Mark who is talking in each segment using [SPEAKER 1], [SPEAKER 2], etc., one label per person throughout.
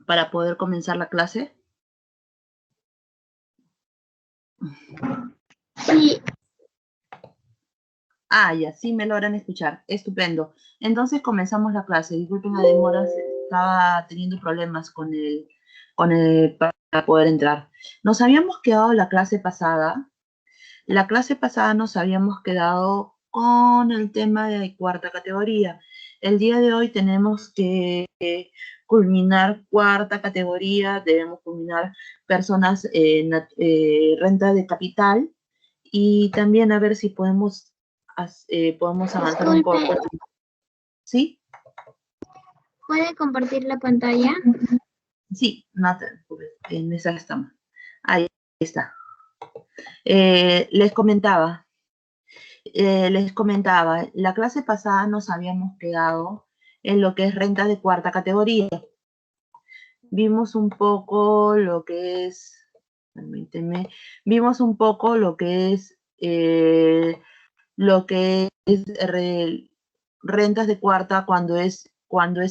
[SPEAKER 1] para poder comenzar la clase?
[SPEAKER 2] Sí.
[SPEAKER 1] Ya, sí me logran escuchar. Estupendo. Entonces comenzamos la clase. Disculpen la demora, estaba teniendo problemas con el para poder entrar. Nos habíamos quedado la clase pasada. La clase pasada nos habíamos quedado con el tema de cuarta categoría. El día de hoy tenemos que culminar cuarta categoría, debemos culminar personas renta de capital y también a ver si podemos avanzar un poco.
[SPEAKER 2] Disculpe,
[SPEAKER 1] ¿Sí?
[SPEAKER 2] ¿puede compartir la pantalla?
[SPEAKER 1] Sí, no te preocupes, en esa estamos. Ahí está. Les comentaba, la clase pasada nos habíamos quedado en lo que es renta de cuarta categoría. Vimos un poco lo que es, permíteme, vimos un poco lo que es rentas de cuarta cuando es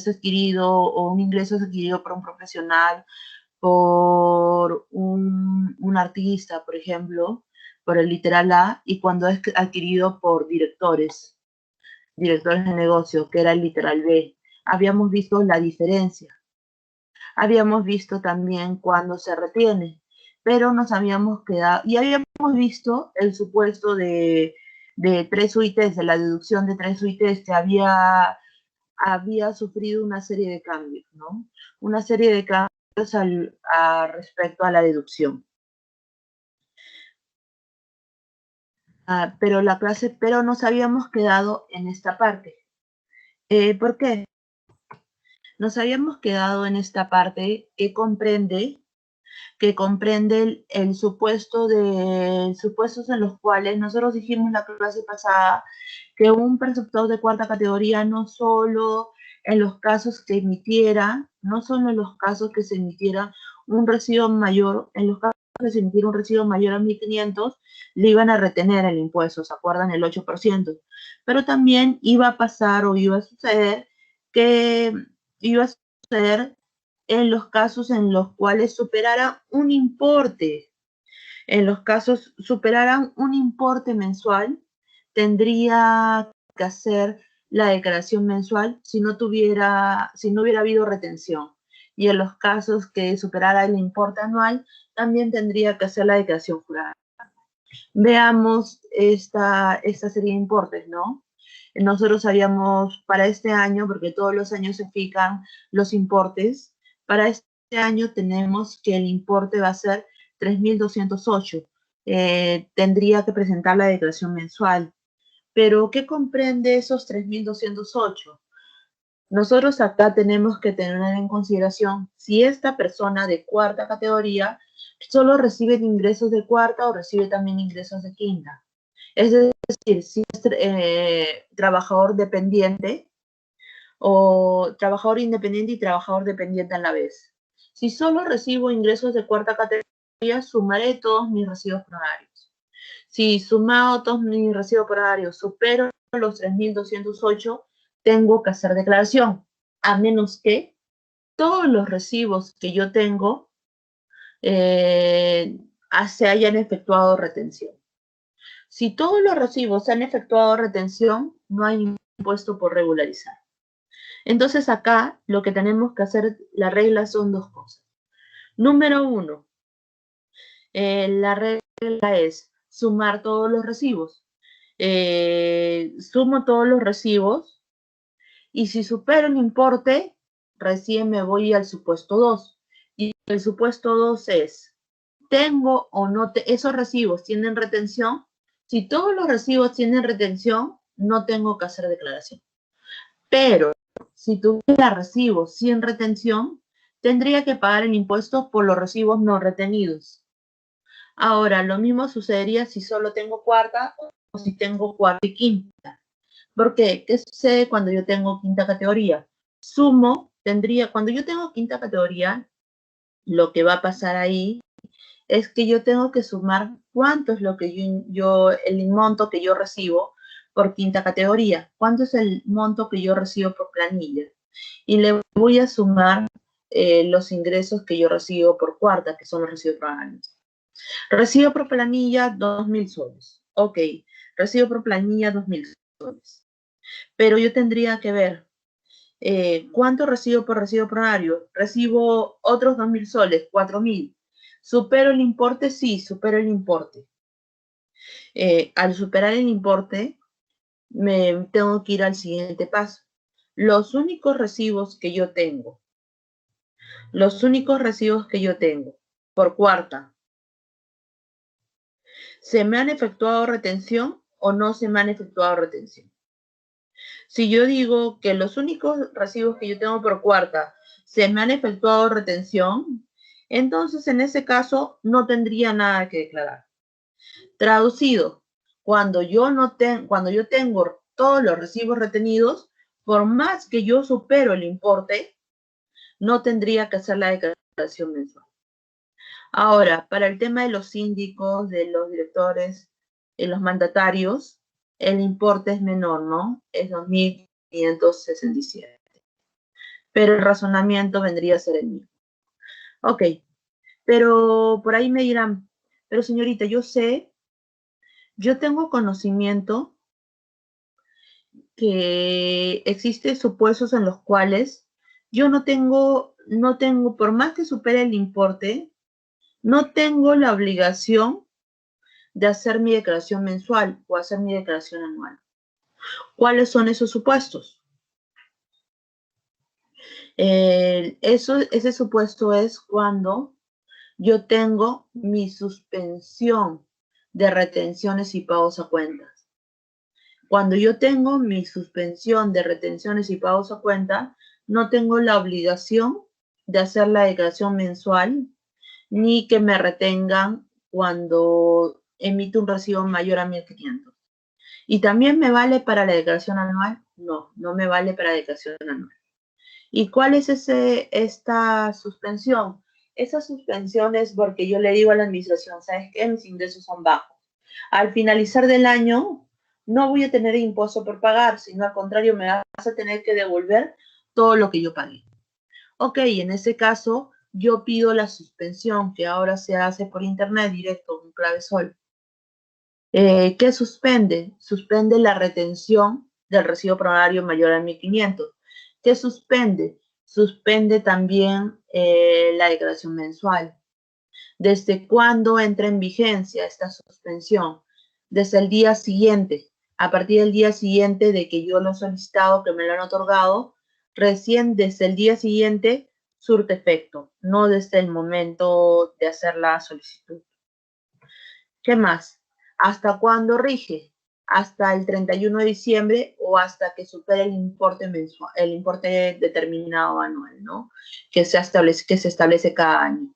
[SPEAKER 1] adquirido o un ingreso es adquirido por un profesional, por un artista, por ejemplo, por el literal A, y cuando es adquirido por directores de negocio, que era el literal B. Habíamos visto la diferencia. Habíamos visto también cuando se retiene, pero nos habíamos quedado, y habíamos visto el supuesto de 3 UITs, de la deducción de 3 UITs, que había sufrido una serie de cambios, ¿no? Una serie de cambios respecto a la deducción. Pero nos habíamos quedado en esta parte. ¿Por qué? Nos habíamos quedado en esta parte que comprende el supuestos en los cuales nosotros dijimos en la clase pasada que un perceptor de cuarta categoría no solo en los casos que emitiera, no solo en los casos que se emitiera un residuo mayor, en los casos que se emitiera un residuo mayor a 1.500, le iban a retener el impuesto, ¿se acuerdan? El 8%. Pero también iba a pasar o iba a suceder en los casos en los cuales superara un importe. En los casos superaran un importe mensual, tendría que hacer la declaración mensual si no hubiera habido retención. Y en los casos que superara el importe anual, también tendría que hacer la declaración jurada. Veamos esta serie de importes, ¿no? Nosotros sabíamos para este año, porque todos los años se fijan los importes, para este año tenemos que el importe va a ser 3.208. Tendría que presentar la declaración mensual. Pero, ¿qué comprende esos 3.208? Nosotros acá tenemos que tener en consideración si esta persona de cuarta categoría solo recibe ingresos de cuarta o recibe también ingresos de quinta. Es decir, si es trabajador dependiente o trabajador independiente y trabajador dependiente a la vez. Si solo recibo ingresos de cuarta categoría, sumaré todos mis recibos por horarios. Si sumado todos mis recibos por horarios supero los 3.208, tengo que hacer declaración, a menos que todos los recibos que yo tengo se hayan efectuado retención. Si todos los recibos se han efectuado retención, no hay impuesto por regularizar. Entonces acá lo que tenemos que hacer, la regla son dos cosas. Número 1, la regla es sumar todos los recibos. Sumo todos los recibos y si supero el importe, recién me voy al supuesto 2. Y el supuesto 2 es, ¿tengo o no esos recibos tienen retención? Si todos los recibos tienen retención, no tengo que hacer declaración. Pero si tuviera recibos sin retención, tendría que pagar el impuesto por los recibos no retenidos. Ahora, lo mismo sucedería si solo tengo cuarta o si tengo cuarta y quinta. ¿Por qué? ¿Qué sucede cuando yo tengo quinta categoría? Cuando yo tengo quinta categoría, lo que va a pasar ahí es que yo tengo que sumar cuánto es lo que el monto que yo recibo por quinta categoría, cuánto es el monto que yo recibo por planilla. Y le voy a sumar los ingresos que yo recibo por cuarta, que son los recibos planillas. Recibo por planilla 2.000 soles. Ok, recibo por planilla 2.000 soles. Pero yo tendría que ver cuánto recibo por recibo horario. Recibo otros 2.000 soles, 4.000. ¿Supero el importe? Sí, supero el importe. Al superar el importe, me tengo que ir al siguiente paso. Los únicos recibos que yo tengo por cuarta, ¿se me han efectuado retención o no se me han efectuado retención? Si yo digo que los únicos recibos que yo tengo por cuarta se me han efectuado retención, entonces en ese caso no tendría nada que declarar. Traducido, cuando yo tengo todos los recibos retenidos, por más que yo supero el importe, no tendría que hacer la declaración mensual. Ahora, para el tema de los síndicos, de los directores, de los mandatarios, el importe es menor, ¿no? Es 2.567. Pero el razonamiento vendría a ser el mismo. Ok, pero por ahí me dirán, pero señorita, yo tengo conocimiento que existen supuestos en los cuales yo no tengo, por más que supere el importe, no tengo la obligación de hacer mi declaración mensual o hacer mi declaración anual. ¿Cuáles son esos supuestos? Ese supuesto es cuando yo tengo mi suspensión de retenciones y pagos a cuentas. Cuando yo tengo mi suspensión de retenciones y pagos a cuenta, no tengo la obligación de hacer la declaración mensual ni que me retengan cuando emito un recibo mayor a 1.500. ¿Y también me vale para la declaración anual? No, no me vale para la declaración anual. ¿Y cuál es esta suspensión? Esa suspensión es porque yo le digo a la administración, ¿sabes qué? Mis ingresos son bajos. Al finalizar del año, no voy a tener impuesto por pagar, sino al contrario, me vas a tener que devolver todo lo que yo pagué. Ok, en ese caso, yo pido la suspensión, que ahora se hace por internet directo, con ClaveSol. ¿Qué suspende? Suspende la retención del recibo horario mayor a 1.500. ¿Qué suspende? Suspende también la declaración mensual. ¿Desde cuándo entra en vigencia esta suspensión? Desde el día siguiente. A partir del día siguiente de que yo lo he solicitado, que me lo han otorgado, recién desde el día siguiente surte efecto, no desde el momento de hacer la solicitud. ¿Qué más? ¿Hasta cuándo rige? Hasta el 31 de diciembre o hasta que supere el importe mensual, el importe determinado anual, ¿no? Que se establece cada año.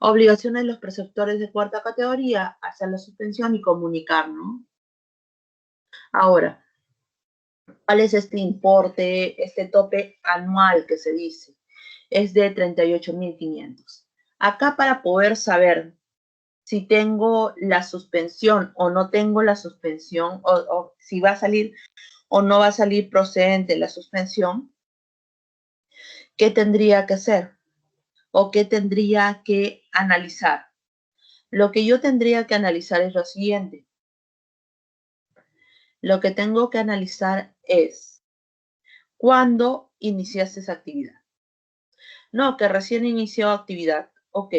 [SPEAKER 1] Obligaciones de los preceptores de cuarta categoría, hacer la suspensión y comunicar, ¿no? Ahora, ¿cuál es este importe, este tope anual que se dice? Es de 38.500. Acá para poder saber si tengo la suspensión o no tengo la suspensión, o si va a salir o no va a salir procedente la suspensión, ¿qué tendría que hacer? ¿O qué tendría que analizar? Lo que yo tendría que analizar es lo siguiente. Lo que tengo que analizar es ¿cuándo iniciaste esa actividad? No, que recién inició actividad. Ok.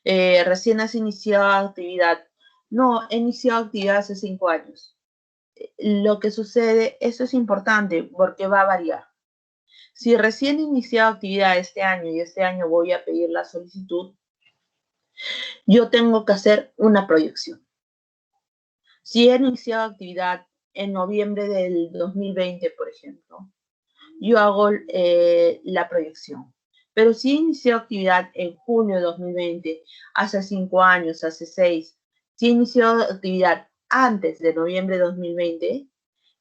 [SPEAKER 1] Recién has iniciado actividad. No, he iniciado actividad hace 5 años. Lo que sucede, eso es importante porque va a variar. Si recién he iniciado actividad este año y este año voy a pedir la solicitud, yo tengo que hacer una proyección. Si he iniciado actividad en noviembre del 2020, por ejemplo, yo hago la proyección. Pero si he iniciado actividad en junio de 2020, hace 5 años, hace 6, si he iniciado actividad antes de noviembre de 2020,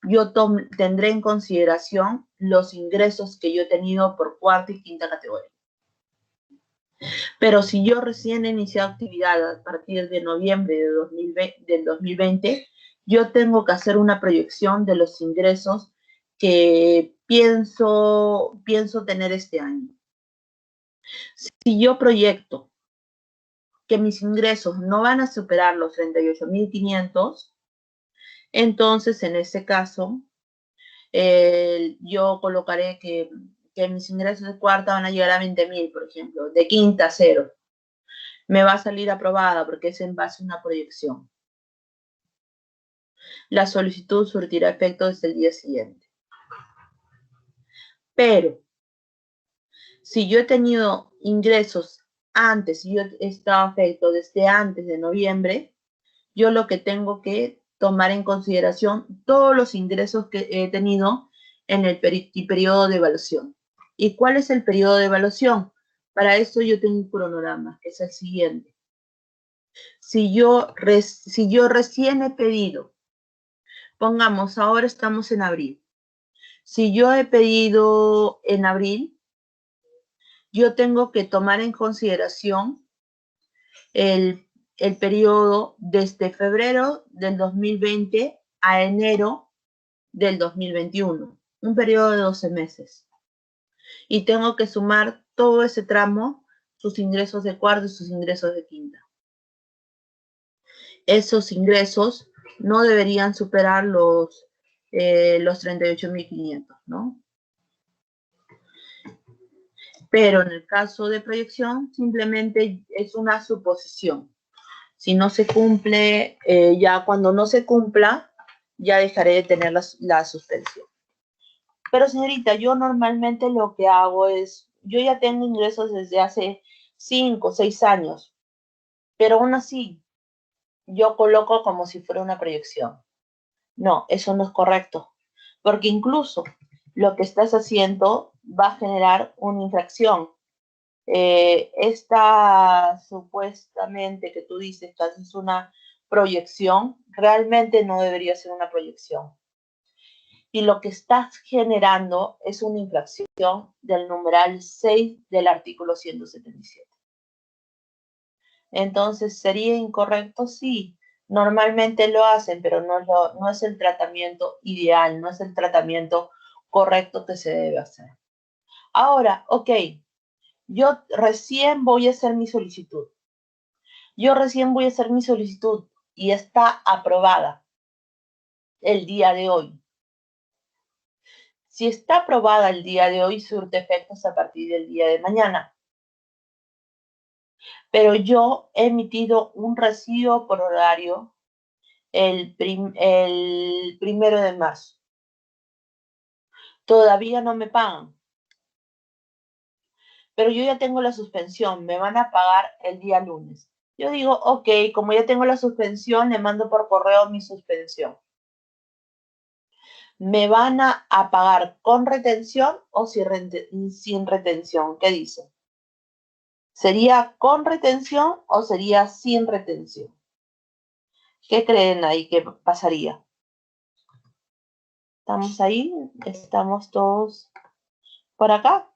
[SPEAKER 1] yo tendré en consideración los ingresos que yo he tenido por cuarta y quinta categoría. Pero si yo recién he iniciado actividad a partir de noviembre del 2020, yo tengo que hacer una proyección de los ingresos que pienso tener este año. Si yo proyecto que mis ingresos no van a superar los 38.500, entonces en ese caso yo colocaré que mis ingresos de cuarta van a llegar a 20.000, por ejemplo, de quinta a 0. Me va a salir aprobada porque es en base a una proyección. La solicitud surtirá efecto desde el día siguiente. Pero, si yo he tenido ingresos antes, si yo he estado afecto desde antes de noviembre, yo lo que tengo que tomar en consideración todos los ingresos que he tenido en el periodo de evaluación. ¿Y cuál es el periodo de evaluación? Para eso yo tengo un cronograma, que es el siguiente. Si yo recién he pedido, pongamos, ahora estamos en abril. Si yo he pedido en abril, yo tengo que tomar en consideración el periodo desde febrero del 2020 a enero del 2021, un periodo de 12 meses. Y tengo que sumar todo ese tramo, sus ingresos de cuarto y sus ingresos de quinta. Esos ingresos no deberían superar los 38.500, ¿no? Pero en el caso de proyección, simplemente es una suposición. Si no se cumple, ya cuando no se cumpla, ya dejaré de tener la suspensión. Pero señorita, yo normalmente lo que hago es, yo ya tengo ingresos desde hace 5 o 6 años, pero aún así, yo coloco como si fuera una proyección. No, eso no es correcto, porque incluso lo que estás haciendo va a generar una infracción. Esta supuestamente que tú dices que haces una proyección, realmente no debería ser una proyección. Y lo que estás generando es una infracción del numeral 6 del artículo 177. Entonces, ¿sería incorrecto? Sí, normalmente lo hacen, pero no es el tratamiento ideal, no es el tratamiento correcto que se debe hacer. Ahora, ok, yo recién voy a hacer mi solicitud. Y está aprobada el día de hoy. Si está aprobada el día de hoy, surte efectos a partir del día de mañana. Pero yo he emitido un recibo por horario el 1 de marzo. Todavía no me pagan. Pero yo ya tengo la suspensión, me van a pagar el día lunes. Yo digo, ok, como ya tengo la suspensión, le mando por correo mi suspensión. ¿Me van a pagar con retención o sin retención? ¿Qué dice? ¿Sería con retención o sería sin retención? ¿Qué creen ahí que pasaría? ¿Estamos ahí? ¿Estamos todos por acá?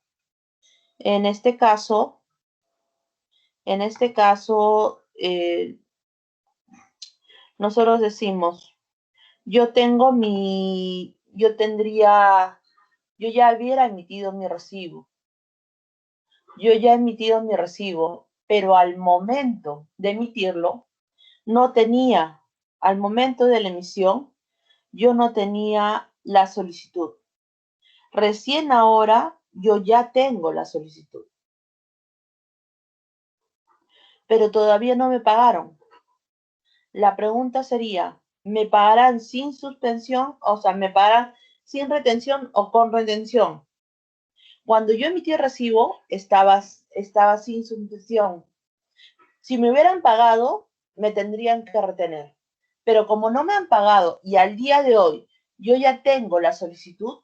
[SPEAKER 1] En este caso, nosotros decimos, yo ya hubiera emitido mi recibo. Pero al momento de emitirlo, al momento de la emisión, yo no tenía la solicitud. Recién ahora yo ya tengo la solicitud. Pero todavía no me pagaron. La pregunta sería, ¿me pagarán sin suspensión? O sea, ¿me pagarán sin retención o con retención? Cuando yo emití el recibo, estaba sin suspensión. Si me hubieran pagado, me tendrían que retener. Pero como no me han pagado y al día de hoy yo ya tengo la solicitud,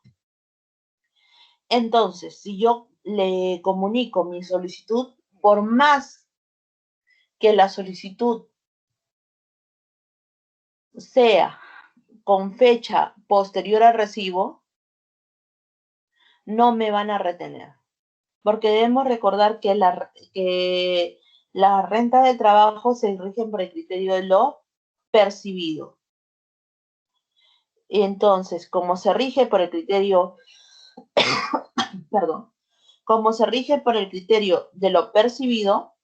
[SPEAKER 1] entonces si yo le comunico mi solicitud, por más que la solicitud sea con fecha posterior al recibo, no me van a retener. Porque debemos recordar que la renta de trabajo se rigen por el criterio de lo percibido. Y entonces, como se rige por el criterio, como se rige por el criterio de lo percibido,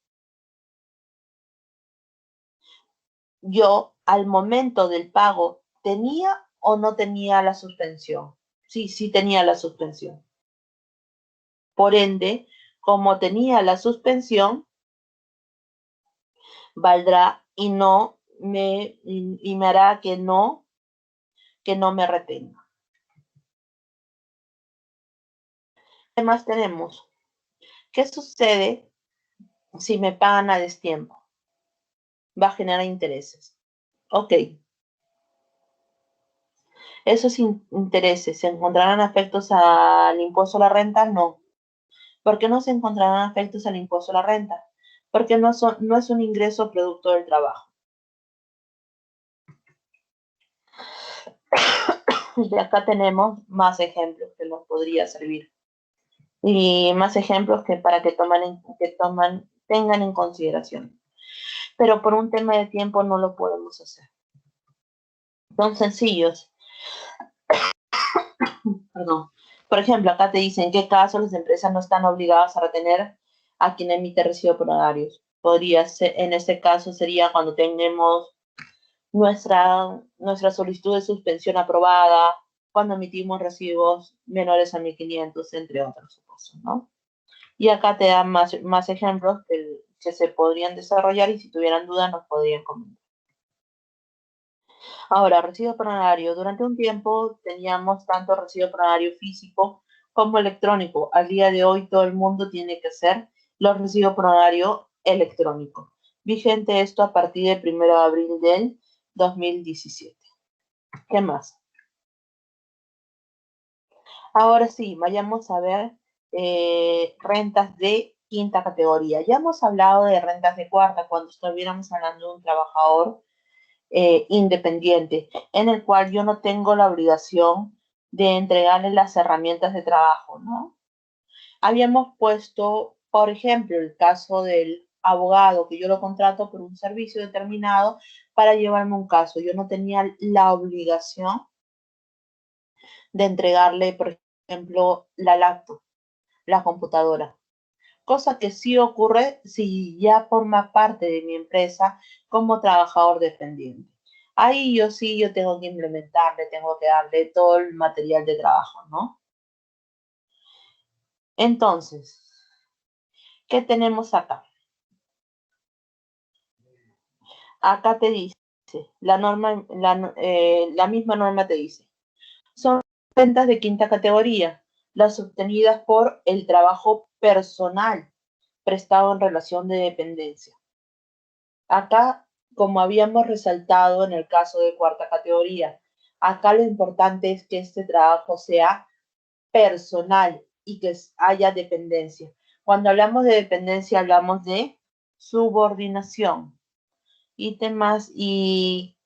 [SPEAKER 1] yo al momento del pago tenía o no tenía la suspensión. Sí, sí tenía la suspensión. Por ende, como tenía la suspensión, valdrá y me hará que no me retenga. ¿Qué más tenemos? ¿Qué sucede si me pagan a destiempo? Va a generar intereses. Ok. ¿Esos intereses se encontrarán afectos al impuesto a la renta? No. ¿Por qué no se encontrarán afectos al impuesto a la renta? Porque no es un ingreso producto del trabajo. Y acá tenemos más ejemplos que nos podría servir. Y más ejemplos que para que tengan en consideración. Pero por un tema de tiempo no lo podemos hacer. Son sencillos. Perdón. Por ejemplo, acá te dicen en qué caso las empresas no están obligadas a retener a quien emite recibo por honorarios. Podría ser, en este caso sería cuando tengamos nuestra solicitud de suspensión aprobada, cuando emitimos recibos menores a 1.500, entre otras cosas, ¿no? Y acá te dan más ejemplos que se podrían desarrollar y si tuvieran dudas nos podrían comentar. Ahora, recibo por honorario. Durante un tiempo teníamos tanto recibo por honorario físico como electrónico. Al día de hoy todo el mundo tiene que hacer los recibos por honorario electrónico. Vigente esto a partir del 1 de abril del 2017. ¿Qué más? Ahora sí, vayamos a ver rentas de quinta categoría. Ya hemos hablado de rentas de cuarta cuando estuviéramos hablando de un trabajador independiente, en el cual yo no tengo la obligación de entregarle las herramientas de trabajo, ¿no? Habíamos puesto, por ejemplo, el caso del abogado, que yo lo contrato por un servicio determinado para llevarme un caso. Yo no tenía la obligación de entregarle, por ejemplo, la laptop, la computadora. Cosa que sí ocurre si ya forma parte de mi empresa como trabajador dependiente. Ahí yo tengo que implementarle, tengo que darle todo el material de trabajo, ¿no? Entonces, ¿qué tenemos acá? Acá te dice, la misma norma te dice, son rentas de quinta categoría, las obtenidas por el trabajo personal prestado en relación de dependencia. Acá, como habíamos resaltado en el caso de cuarta categoría, acá lo importante es que este trabajo sea personal y que haya dependencia. Cuando hablamos de dependencia, hablamos de subordinación. Y temas y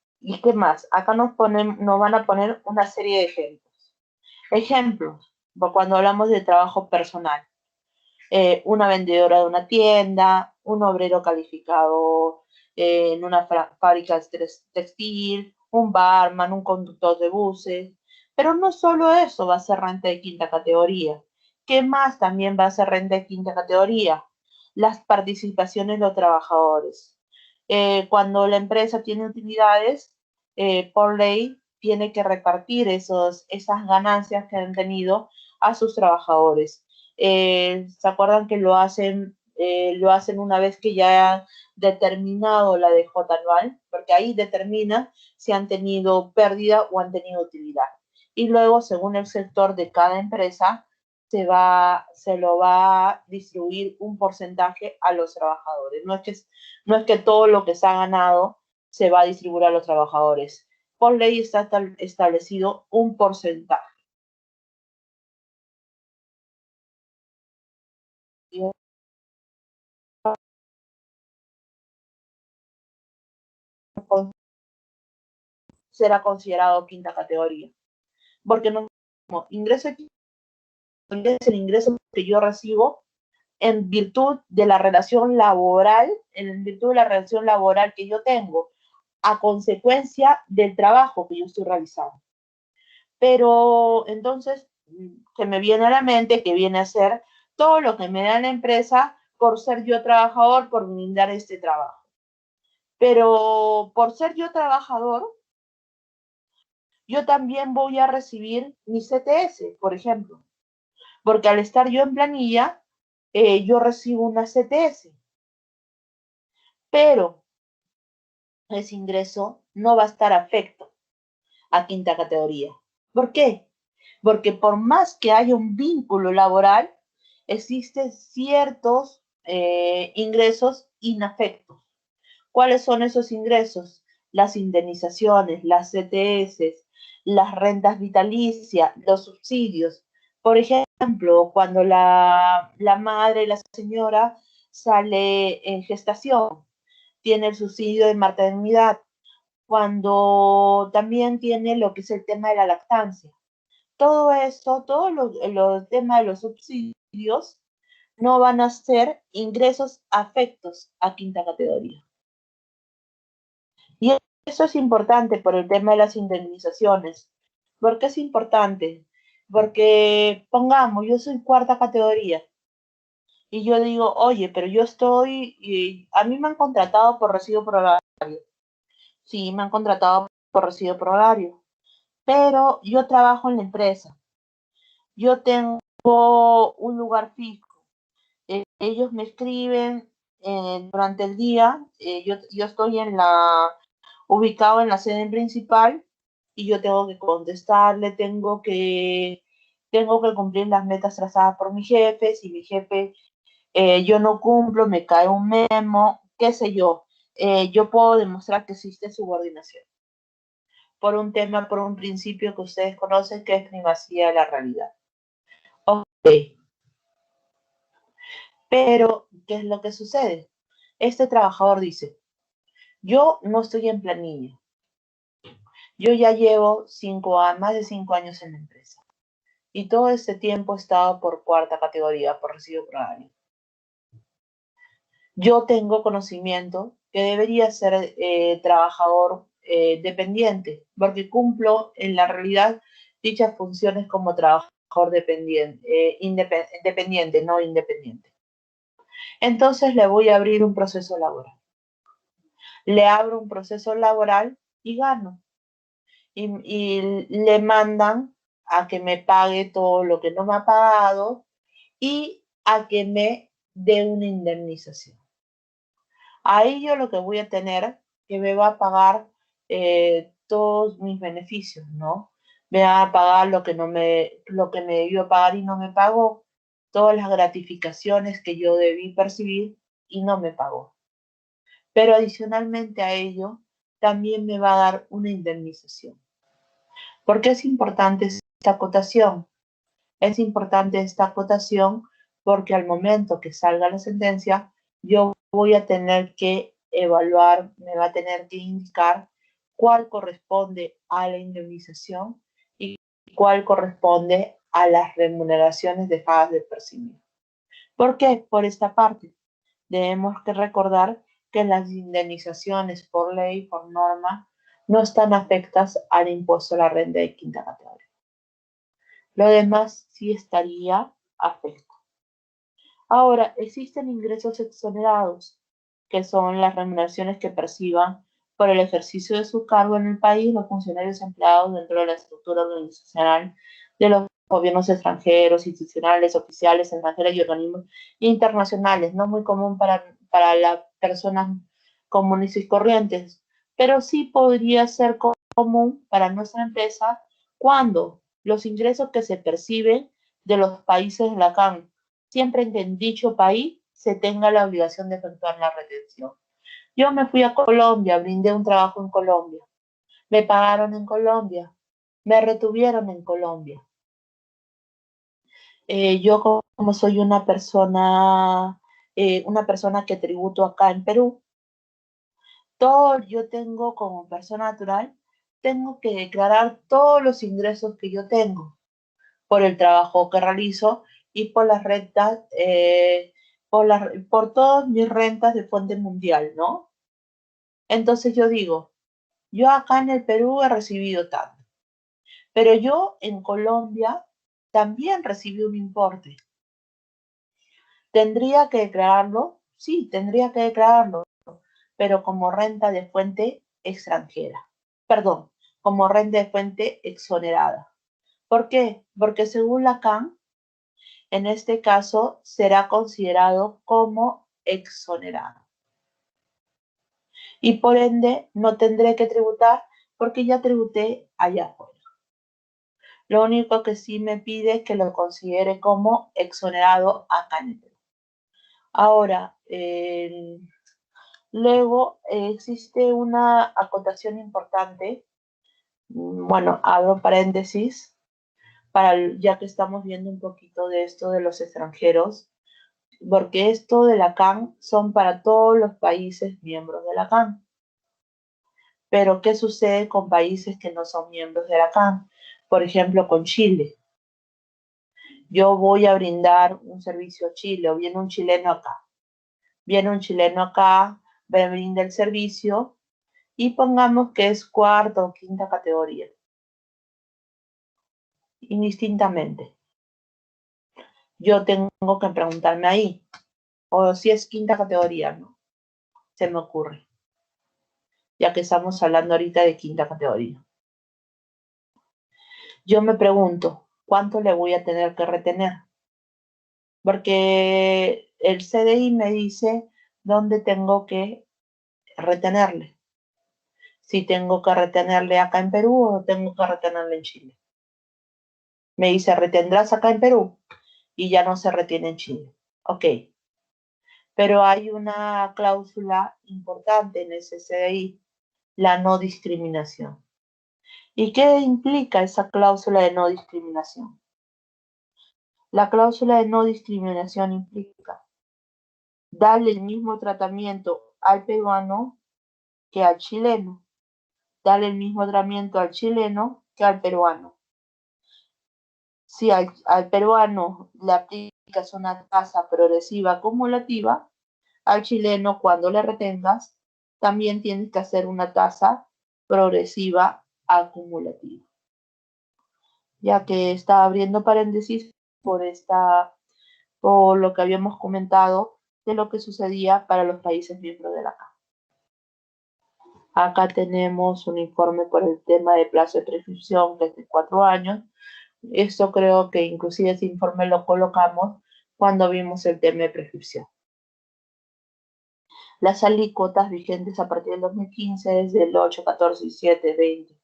[SPEAKER 1] qué más. Acá nos van a poner una serie de ejemplos. Ejemplos, cuando hablamos de trabajo personal. Una vendedora de una tienda, un obrero calificado en una fábrica textil, un barman, un conductor de buses. Pero no solo eso va a ser renta de quinta categoría. ¿Qué más también va a ser renta de quinta categoría? Las participaciones de los trabajadores. Cuando la empresa tiene utilidades, por ley tiene que repartir esas ganancias que han tenido a sus trabajadores. ¿Se acuerdan que lo hacen una vez que ya han determinado la DJ anual? Porque ahí determina si han tenido pérdida o han tenido utilidad. Y luego, según el sector de cada empresa, se lo va a distribuir un porcentaje a los trabajadores. No es que todo lo que se ha ganado se va a distribuir a los trabajadores. Por ley está establecido un porcentaje. Será considerado quinta categoría. Porque no como ingreso es el ingreso que yo recibo en virtud de la relación laboral, que yo tengo, a consecuencia del trabajo que yo estoy realizando. Pero entonces, se me viene a la mente que viene a ser todo lo que me da la empresa por ser yo trabajador, por brindar este trabajo. Pero por ser yo trabajador, yo también voy a recibir mi CTS, por ejemplo, porque al estar yo en planilla, yo recibo una CTS, pero ese ingreso no va a estar afecto a quinta categoría. ¿Por qué? Porque por más que haya un vínculo laboral, existen ciertos ingresos inafectos. ¿Cuáles son esos ingresos? Las indemnizaciones, las CTS, las rentas vitalicias, los subsidios. Por ejemplo, cuando la madre, la señora, sale en gestación, tiene el subsidio de maternidad, cuando también tiene lo que es el tema de la lactancia. Todo esto, todos los temas de los subsidios no van a ser ingresos afectos a quinta categoría. Y eso es importante por el tema de las indemnizaciones. ¿Por qué es importante? Porque, pongamos, yo soy cuarta categoría y yo digo, oye, pero yo estoy, y a mí me han contratado por recibo por horario. Sí, me han contratado por recibo por horario, pero yo trabajo en la empresa. Yo tengo un lugar fijo. Ellos me escriben durante el día. Yo estoy ubicado en la sede principal y yo tengo que contestarle, tengo que cumplir las metas trazadas por mi jefe. Si mi jefe yo no cumplo, me cae un memo, qué sé yo. Yo puedo demostrar que existe subordinación por un tema, por un principio que ustedes conocen, que es primacía de la realidad. Ok, pero ¿qué es lo que sucede? Este trabajador dice, yo no estoy en planilla, yo ya llevo más de 5 años en la empresa y todo este tiempo he estado por cuarta categoría, por recibo por horario. Yo tengo conocimiento que debería ser trabajador dependiente, porque cumplo en la realidad dichas funciones como trabajador dependiente, no independiente. Entonces le voy a abrir un proceso laboral. Le abro un proceso laboral y gano. Y le mandan a que me pague todo lo que no me ha pagado y a que me dé una indemnización. Ahí yo lo que voy a tener, que me va a pagar todos mis beneficios, ¿no? Me va a pagar lo que me debió pagar y no me pagó, todas las gratificaciones que yo debí percibir y no me pagó. Pero adicionalmente a ello, también me va a dar una indemnización. ¿Por qué es importante esta acotación? Es importante esta acotación porque al momento que salga la sentencia, yo voy a tener que evaluar, me va a tener que indicar cuál corresponde a la indemnización y cuál corresponde a las remuneraciones dejadas de percibir. ¿Por qué? Por esta parte. Debemos que recordar que las indemnizaciones por ley, por norma, no están afectas al impuesto a la renta de quinta categoría. Lo demás sí estaría afecto. Ahora, existen ingresos exonerados, que son las remuneraciones que perciban por el ejercicio de su cargo en el país los funcionarios empleados dentro de la estructura organizacional de los gobiernos extranjeros, institucionales, oficiales, extranjeras y organismos internacionales. No muy común para las personas comunes y corrientes, pero sí podría ser común para nuestra empresa cuando los ingresos que se perciben de los países de la CAN, siempre que en dicho país se tenga la obligación de efectuar la retención. Yo me fui a Colombia, brindé un trabajo en Colombia, me pagaron en Colombia, me retuvieron en Colombia. Yo como soy una persona que tributo acá en Perú, yo tengo como persona natural, tengo que declarar todos los ingresos que yo tengo por el trabajo que realizo y por las rentas, por todas mis rentas de fuente mundial, ¿no? Entonces yo digo, yo acá en el Perú he recibido tanto, pero yo en Colombia también recibí un importe. ¿Tendría que declararlo? Sí, tendría que declararlo, pero como renta de fuente extranjera. Perdón, como renta de fuente exonerada. ¿Por qué? Porque según la CAN, en este caso será considerado como exonerado. Y por ende no tendré que tributar porque ya tributé allá afuera. Lo único que sí me pide es que lo considere como exonerado acá en el Perú. Ahora, luego existe una acotación importante. Bueno, abro paréntesis, ya que estamos viendo un poquito de esto de los extranjeros, porque esto de la CAN son para todos los países miembros de la CAN. Pero, ¿qué sucede con países que no son miembros de la CAN? Por ejemplo, con Chile. Yo voy a brindar un servicio a Chile, o viene un chileno acá. Viene un chileno acá, me brinda el servicio, y pongamos que es cuarta o quinta categoría. Indistintamente. Yo tengo que preguntarme ahí, o si es quinta categoría, ¿no? Se me ocurre, ya que estamos hablando ahorita de quinta categoría. Yo me pregunto, ¿cuánto le voy a tener que retener? Porque el CDI me dice dónde tengo que retenerle. Si tengo que retenerle acá en Perú o tengo que retenerle en Chile. Me dice, retendrás acá en Perú y ya no se retiene en Chile. Ok. Pero hay una cláusula importante en ese CDI, la no discriminación. ¿Y qué implica esa cláusula de no discriminación? La cláusula de no discriminación implica darle el mismo tratamiento al peruano que al chileno, darle el mismo tratamiento al chileno que al peruano. Si al peruano le aplicas una tasa progresiva acumulativa, al chileno cuando le retengas, también tienes que hacer una tasa progresiva acumulativa. Ya que está abriendo paréntesis por lo que habíamos comentado de lo que sucedía para los países miembros de la CAN. Acá tenemos un informe por el tema de plazo de prescripción, que es de 4 años. Esto creo que inclusive ese informe lo colocamos cuando vimos el tema de prescripción. Las alícuotas vigentes a partir del 2015 es del 8, 14, 17, 20.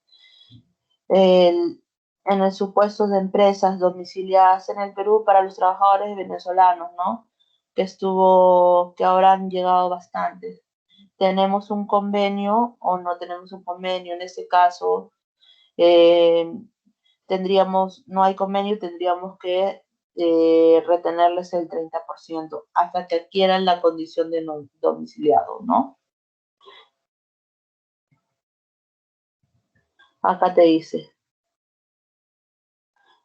[SPEAKER 1] En el supuesto de empresas domiciliadas en el Perú para los trabajadores venezolanos, ¿no? Que ahora han llegado bastantes. ¿Tenemos un convenio o no tenemos un convenio? En este caso, no hay convenio, tendríamos que retenerles el 30% hasta que adquieran la condición de no domiciliado, ¿no? Acá te dice,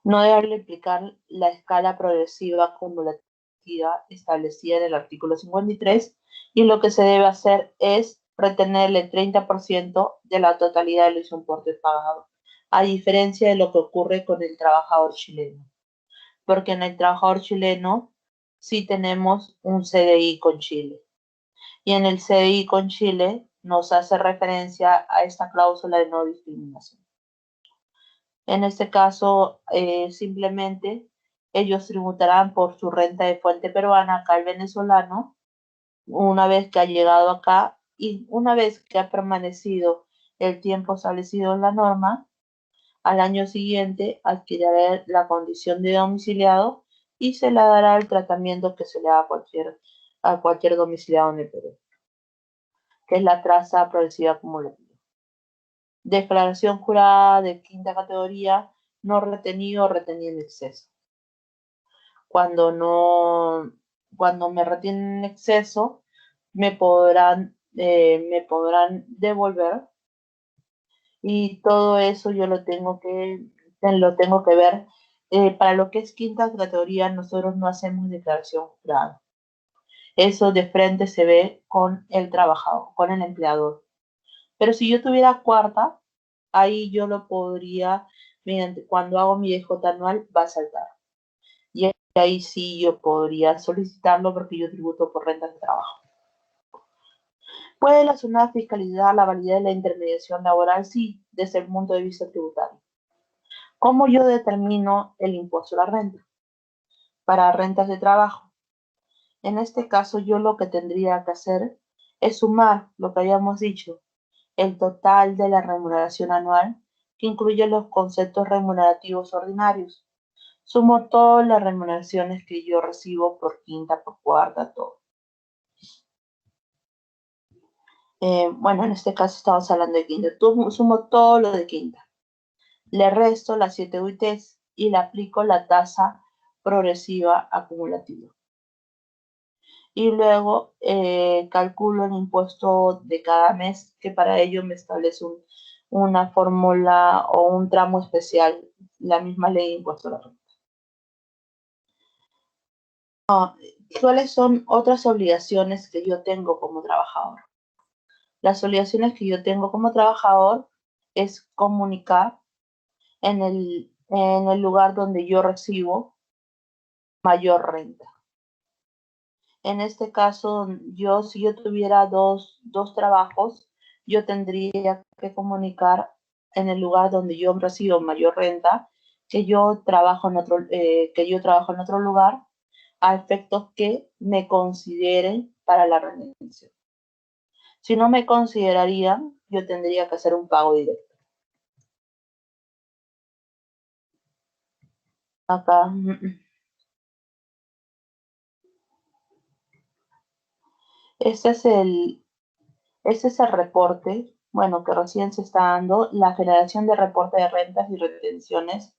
[SPEAKER 1] no deberle aplicar la escala progresiva acumulativa establecida en el artículo 53 y lo que se debe hacer es retenerle el 30% de la totalidad de los importes pagados, a diferencia de lo que ocurre con el trabajador chileno. Porque en el trabajador chileno sí tenemos un CDI con Chile. Y en el CDI con Chile nos hace referencia a esta cláusula de no discriminación. En este caso, simplemente ellos tributarán por su renta de fuente peruana acá el venezolano, una vez que ha llegado acá y una vez que ha permanecido el tiempo establecido en la norma, al año siguiente adquirirá la condición de domiciliado y se le dará el tratamiento que se le da a cualquier domiciliado en el Perú, que es la tasa progresiva acumulativa. Declaración jurada de quinta categoría, no retenido o retenido en exceso. Cuando me retienen en exceso, me podrán devolver, y todo eso yo lo tengo que ver. Para lo que es quinta categoría, nosotros no hacemos declaración jurada. Eso de frente se ve con el trabajador, con el empleador. Pero si yo tuviera cuarta, ahí yo lo podría, cuando hago mi DJ anual, va a saltar. Y Y ahí sí yo podría solicitarlo porque yo tributo por rentas de trabajo. ¿Puede la zona de fiscalidad la validez de la intermediación laboral? Sí, desde el punto de vista tributario. ¿Cómo yo determino el impuesto a la renta? Para rentas de trabajo. En este caso, yo lo que tendría que hacer es sumar lo que habíamos dicho, el total de la remuneración anual, que incluye los conceptos remunerativos ordinarios. Sumo todas las remuneraciones que yo recibo por quinta, por cuarta, todo. Bueno, en este caso estamos hablando de quinta. Sumo todo lo de quinta. Le resto las 7 UITs y le aplico la tasa progresiva acumulativa. Y luego calculo el impuesto de cada mes, que para ello me establece una fórmula o un tramo especial, la misma ley de impuesto a la renta. ¿Cuáles son otras obligaciones que yo tengo como trabajador? Las obligaciones que yo tengo como trabajador es comunicar en el lugar donde yo recibo mayor renta. En este caso, si yo tuviera dos trabajos, yo tendría que comunicar en el lugar donde yo recibo mayor renta que yo trabajo en otro lugar a efectos que me consideren para la retención. Si no me considerarían, yo tendría que hacer un pago directo. Acá. Este es el reporte, bueno, que recién se está dando, la generación de reporte de rentas y retenciones,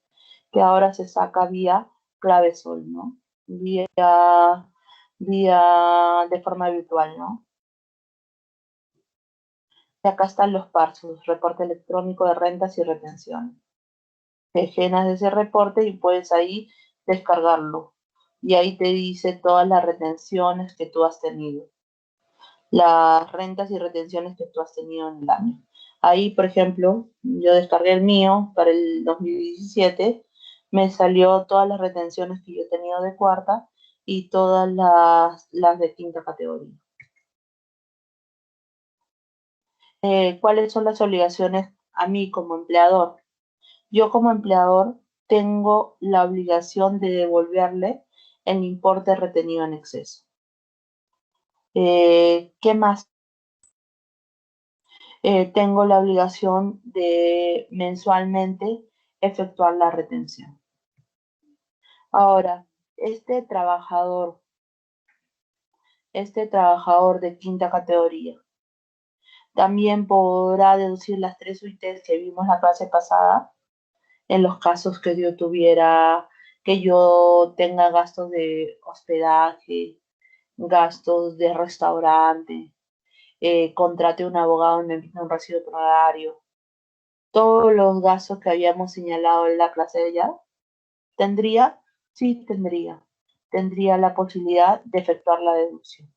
[SPEAKER 1] que ahora se saca vía Clavesol, ¿no? Vía de forma virtual, ¿no? Y acá están los parsos, reporte electrónico de rentas y retenciones. Te llenas de ese reporte y puedes ahí descargarlo. Y ahí te dice todas las retenciones que tú has tenido, las rentas y retenciones que tú has tenido en el año. Ahí, por ejemplo, yo descargué el mío para el 2017, me salió todas las retenciones que yo he tenido de cuarta y todas las de quinta categoría. ¿Cuáles son las obligaciones a mí como empleador? Yo como empleador tengo la obligación de devolverle el importe retenido en exceso. ¿Qué más? Tengo la obligación de mensualmente efectuar la retención. Ahora, este trabajador de quinta categoría también podrá deducir las 3 UITs que vimos la clase pasada en los casos que yo tenga gastos de hospedaje, gastos de restaurante, contrate un abogado en un recibo horario, todos los gastos que habíamos señalado en la clase de allá, ¿tendría? Sí, tendría la posibilidad de efectuar la deducción.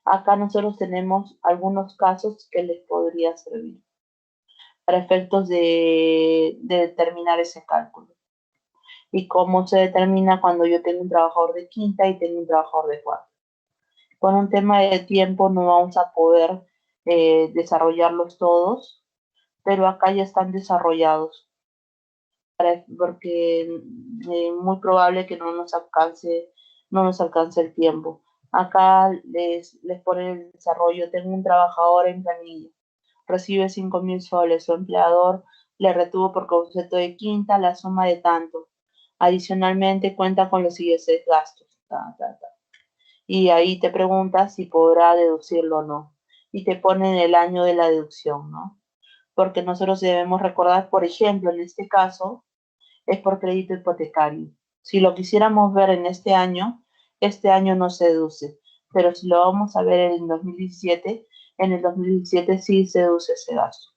[SPEAKER 1] Acá nosotros tenemos algunos casos que les podría servir para efectos de determinar ese cálculo. Y cómo se determina cuando yo tengo un trabajador de quinta y tengo un trabajador de cuarta. Con un tema de tiempo no vamos a poder desarrollarlos todos, pero acá ya están desarrollados, porque es muy probable que no nos alcance el tiempo. Acá les pone el desarrollo, tengo un trabajador en planilla, recibe 5.000 soles, su empleador le retuvo por concepto de quinta la suma de tanto. Adicionalmente cuenta con los siguientes gastos. Y ahí te preguntas si podrá deducirlo o no. Y te ponen el año de la deducción, ¿no? Porque nosotros debemos recordar, por ejemplo, en este caso, es por crédito hipotecario. Si lo quisiéramos ver en este año no se deduce. Pero si lo vamos a ver en el 2017 sí se deduce ese gasto.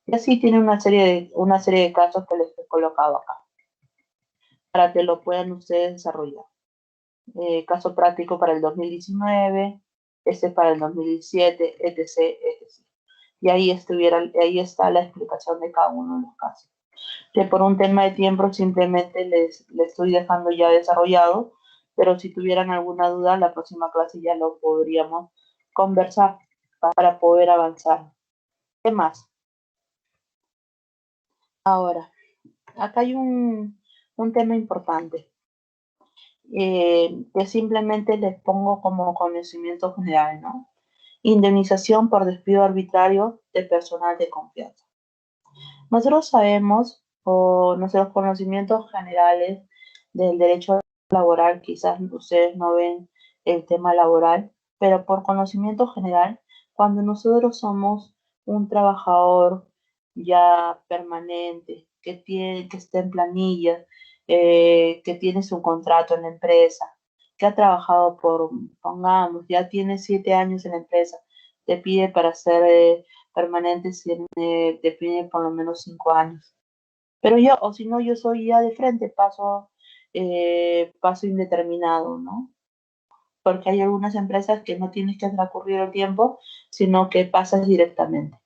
[SPEAKER 1] Y así tiene una serie de casos que les he colocado acá, para que lo puedan ustedes desarrollar. Caso práctico para el 2019, este para el 2017, etc. Y ahí está la explicación de cada uno de los casos. que por un tema de tiempo simplemente les estoy dejando ya desarrollado, pero si tuvieran alguna duda, la próxima clase ya lo podríamos conversar para poder avanzar. ¿Qué más? Ahora, acá hay un tema importante, que simplemente les pongo como conocimiento general, ¿no? Indemnización por despido arbitrario de personal de confianza. Nosotros sabemos, o nuestros conocimientos generales del derecho laboral, quizás ustedes no ven el tema laboral, pero por conocimiento general, cuando nosotros somos un trabajador ya permanente, que está en planilla, que tiene su contrato en la empresa, que ha trabajado pongamos, ya tiene 7 años en la empresa, te pide para ser permanente si te pide por lo menos 5 años. Pero yo, o si no, yo soy ya de frente, paso indeterminado, ¿no? Porque hay algunas empresas que no tienes que transcurrir el tiempo, sino que pasas directamente.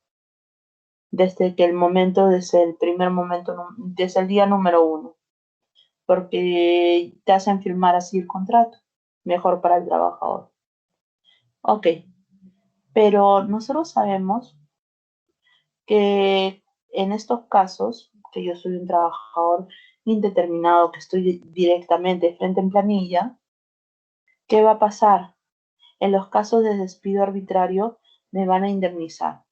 [SPEAKER 1] Desde el primer momento, desde el día número 1, porque te hacen firmar así el contrato, mejor para el trabajador. Ok, pero nosotros sabemos que en estos casos, que yo soy un trabajador indeterminado, que estoy directamente frente en planilla, ¿qué va a pasar? En los casos de despido arbitrario me van a indemnizar.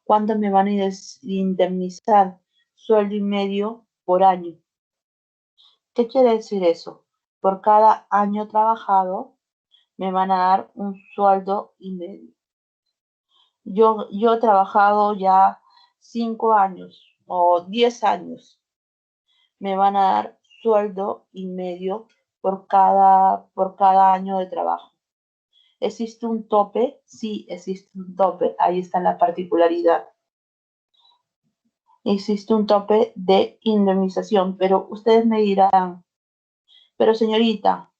[SPEAKER 1] ¿Cuánto me van a indemnizar? Sueldo y medio por año. ¿Qué quiere decir eso? Por cada año trabajado me van a dar un sueldo y medio. Yo he trabajado ya 5 años o 10 años. Me van a dar sueldo y medio por cada año de trabajo. ¿Existe un tope? Sí, existe un tope. Ahí está la particularidad. Existe un tope de indemnización, pero ustedes me dirán, pero señorita,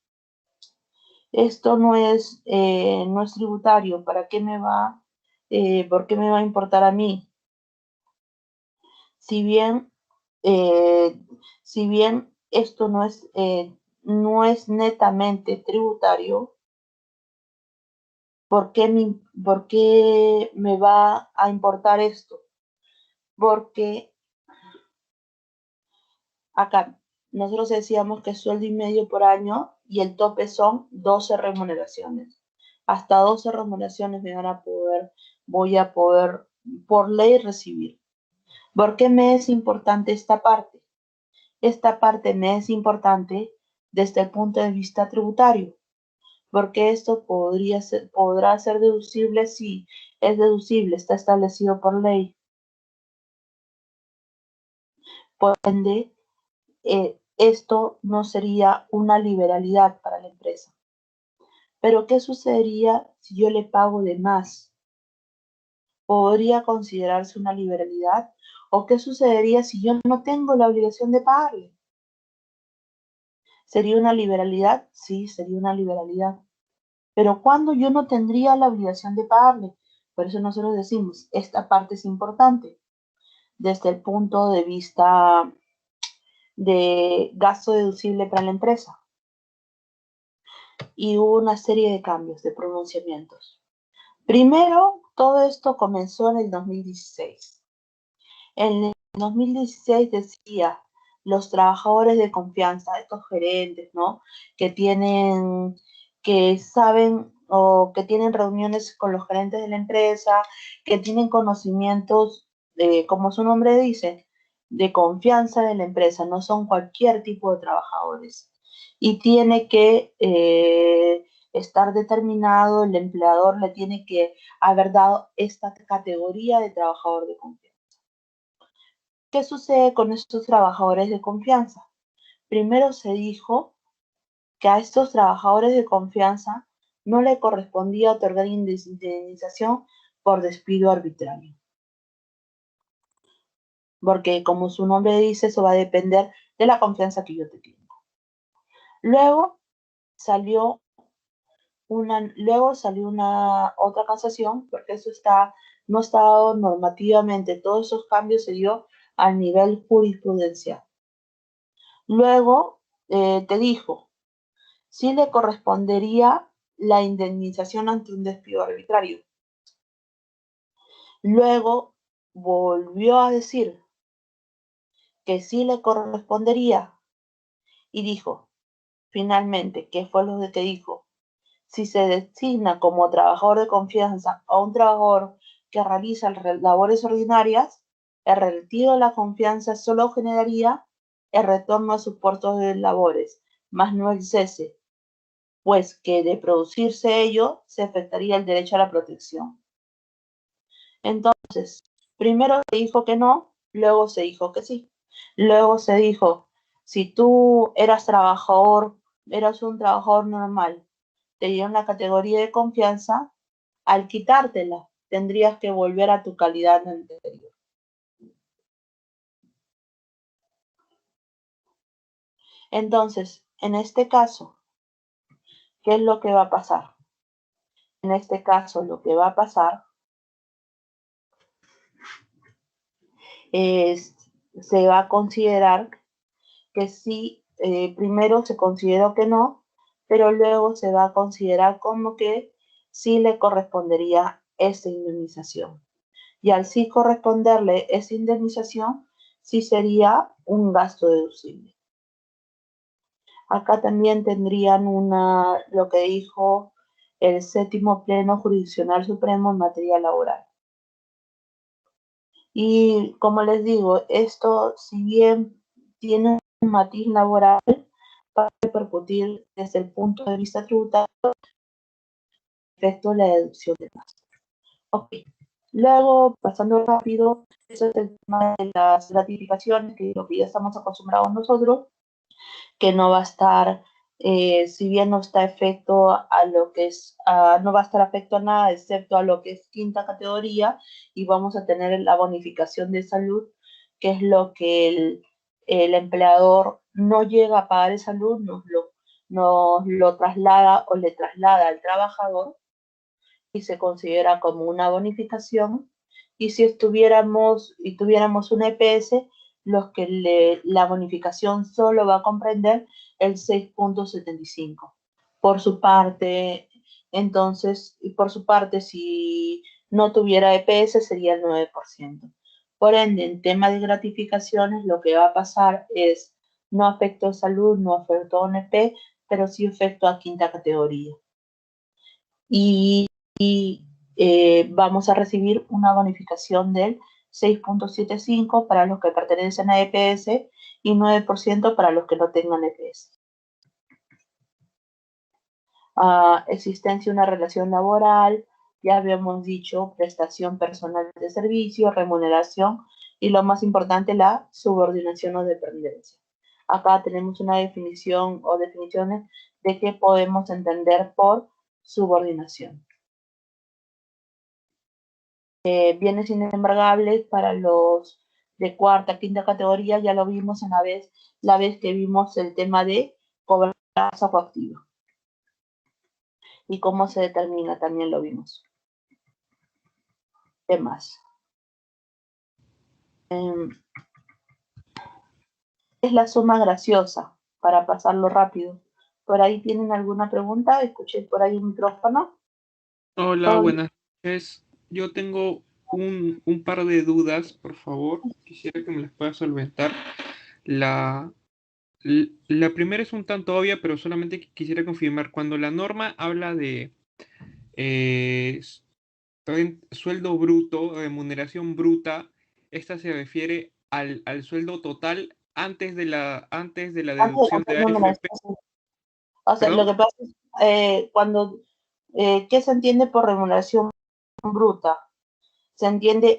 [SPEAKER 1] esto no es tributario, ¿por qué me va a importar a mí? Si bien, eh, si bien esto no es netamente tributario, por qué me va a importar esto? Porque acá nosotros decíamos que es sueldo y medio por año y el tope son 12 remuneraciones. Hasta 12 remuneraciones voy a poder por ley recibir. ¿Por qué me es importante esta parte? Esta parte me es importante desde el punto de vista tributario, porque esto podrá ser deducible si es deducible, está establecido por ley. Por ende, esto no sería una liberalidad para la empresa. Pero ¿qué sucedería si yo le pago de más? ¿Podría considerarse una liberalidad? ¿O qué sucedería si yo no tengo la obligación de pagarle? ¿Sería una liberalidad? Sí, sería una liberalidad. Pero ¿cuándo yo no tendría la obligación de pagarle? Por eso nosotros decimos, esta parte es importante desde el punto de vista de gasto deducible para la empresa. Y hubo una serie de cambios, de pronunciamientos. Primero, todo esto comenzó en el 2016. En el 2016 decía, los trabajadores de confianza, estos gerentes, ¿no? Que saben o que tienen reuniones con los gerentes de la empresa, que tienen conocimientos, como su nombre dice, de confianza de la empresa, no son cualquier tipo de trabajadores. Y tiene que estar determinado, el empleador le tiene que haber dado esta categoría de trabajador de confianza. ¿Qué sucede con estos trabajadores de confianza? Primero se dijo que a estos trabajadores de confianza no le correspondía otorgar indemnización por despido arbitrario. Porque como su nombre dice, eso va a depender de la confianza que yo te tengo. Luego salió una otra casación, porque no está dado normativamente, todos esos cambios se dio al nivel jurisprudencial. Luego te dijo si le correspondería la indemnización ante un despido arbitrario. Luego volvió a decir que sí le correspondería y dijo, finalmente, ¿qué fue lo que te dijo? Si se designa como trabajador de confianza a un trabajador que realiza labores ordinarias, el retiro de la confianza solo generaría el retorno a sus puestos de labores, más no el cese, pues que de producirse ello se afectaría el derecho a la protección. Entonces, primero se dijo que no, luego se dijo que sí. Luego se dijo, si tú eras un trabajador normal, te dieron la categoría de confianza, al quitártela, tendrías que volver a tu calidad anterior. Entonces, en este caso, ¿qué es lo que va a pasar? En este caso, lo que va a pasar es, se va a considerar que sí, primero se consideró que no, pero luego se va a considerar como que sí le correspondería esa indemnización. Y al sí corresponderle esa indemnización, sí sería un gasto deducible. Acá también tendrían lo que dijo el séptimo Pleno Jurisdiccional Supremo en materia laboral. Y como les digo, esto, si bien tiene un matiz laboral, va a repercutir desde el punto de vista tributario respecto a la deducción de gastos. Ok. Luego, pasando rápido, eso es el tema de las gratificaciones, que es lo que ya estamos acostumbrados nosotros, que no va a estar, si bien no está afecto a lo que es, no va a estar afecto a nada, excepto a lo que es quinta categoría, y vamos a tener la bonificación de salud, que es lo que el empleador no llega a pagar de salud, nos lo traslada o le traslada al trabajador y se considera como una bonificación. Y si tuviéramos una EPS, la bonificación solo va a comprender el 6.75. Por su parte, si no tuviera EPS sería el 9%. Por ende, en tema de gratificaciones, lo que va a pasar es no afecto a salud, no afecto a ONP, pero sí afecto a quinta categoría. Y vamos a recibir una bonificación del 6.75 para los que pertenecen a EPS y 9% para los que no tengan EPS. Existencia de una relación laboral, ya habíamos dicho, prestación personal de servicio, remuneración y lo más importante, la subordinación o dependencia. Acá tenemos una definición o definiciones de qué podemos entender por subordinación. Bienes inembargables para los de cuarta, quinta categoría, ya lo vimos la vez que vimos el tema de cobrar tasa coactiva. Y cómo se determina, también lo vimos. ¿Qué más? Es la suma graciosa, para pasarlo rápido. ¿Por ahí tienen alguna pregunta? Escuché por ahí un micrófono.
[SPEAKER 3] Hola, buenas noches. Yo tengo un par de dudas, por favor. Quisiera que me las puedas solventar. La, la primera es un tanto obvia, pero solamente quisiera confirmar. Cuando la norma habla de eh, sueldo bruto, remuneración bruta, esta se refiere al sueldo total antes de la deducción de AFP.
[SPEAKER 1] O sea, lo que pasa es ¿qué se entiende por remuneración bruta? Se entiende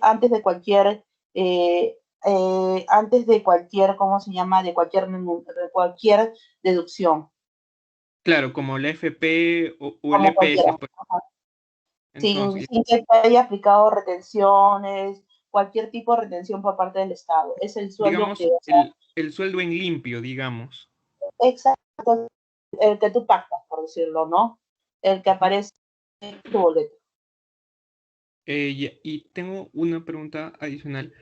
[SPEAKER 1] ¿cómo se llama? De cualquier deducción.
[SPEAKER 3] Claro, como la FP o el
[SPEAKER 1] Como cualquiera.
[SPEAKER 3] EPS, pues.
[SPEAKER 1] Sin
[SPEAKER 3] Entonces,
[SPEAKER 1] que se haya aplicado retenciones, cualquier tipo de retención por parte del Estado. Es el sueldo
[SPEAKER 3] digamos, el sueldo en limpio, digamos.
[SPEAKER 1] exacto, el que tú pactas, por decirlo, ¿no? El que aparece en tu boleto.
[SPEAKER 3] Y tengo una pregunta adicional.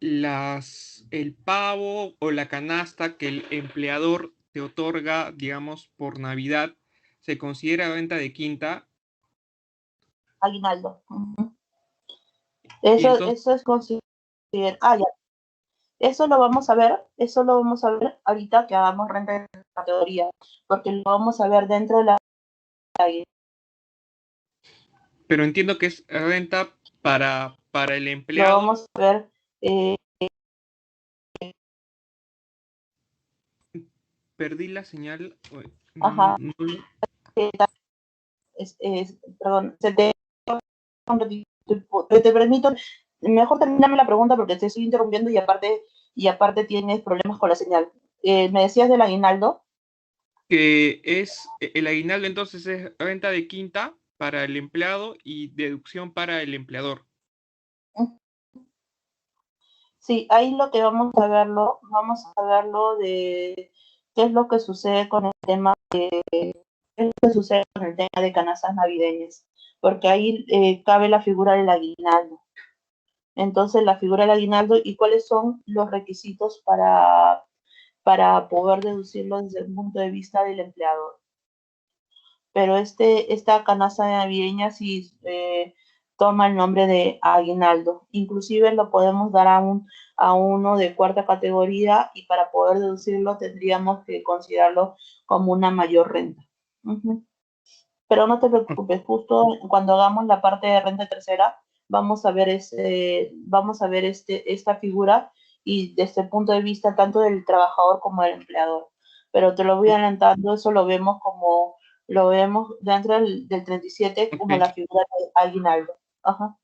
[SPEAKER 3] el pavo o la canasta que el empleador te otorga, digamos, por Navidad, se considera venta de quinta.
[SPEAKER 1] Aguinaldo. Ujú.
[SPEAKER 3] Y entonces,
[SPEAKER 1] Eso es considerar. Ah, ya. Eso lo vamos a ver ahorita que hagamos renta de categoría, porque lo vamos a ver dentro de la.
[SPEAKER 3] pero entiendo que es renta para el
[SPEAKER 1] Lo
[SPEAKER 3] empleado.
[SPEAKER 1] vamos a ver. eh,
[SPEAKER 3] Perdí la señal.
[SPEAKER 1] ajá.
[SPEAKER 3] No-
[SPEAKER 1] Perdón, te permito, mejor terminarme la pregunta porque te estoy interrumpiendo y aparte tienes problemas con la señal. Me decías del aguinaldo.
[SPEAKER 3] que es el aguinaldo, entonces es renta de quinta para el empleado y deducción para el empleador.
[SPEAKER 1] Sí, ahí lo que vamos a verlo de qué es lo que sucede con el tema de canastas navideñas, porque ahí cabe la figura del aguinaldo. Entonces, la figura del aguinaldo y cuáles son los requisitos para poder deducirlo desde el punto de vista del empleador. Pero esta canasta navideña sí toma el nombre de aguinaldo. Inclusive lo podemos dar a uno de cuarta categoría y para poder deducirlo tendríamos que considerarlo como una mayor renta. Ujú. Pero no te preocupes, justo cuando hagamos la parte de renta tercera, vamos a ver esta figura y desde el punto de vista tanto del trabajador como del empleador. Pero te lo voy adelantando, eso lo vemos dentro del 37 como
[SPEAKER 3] Ok,
[SPEAKER 1] la figura de aguinaldo. Ajá.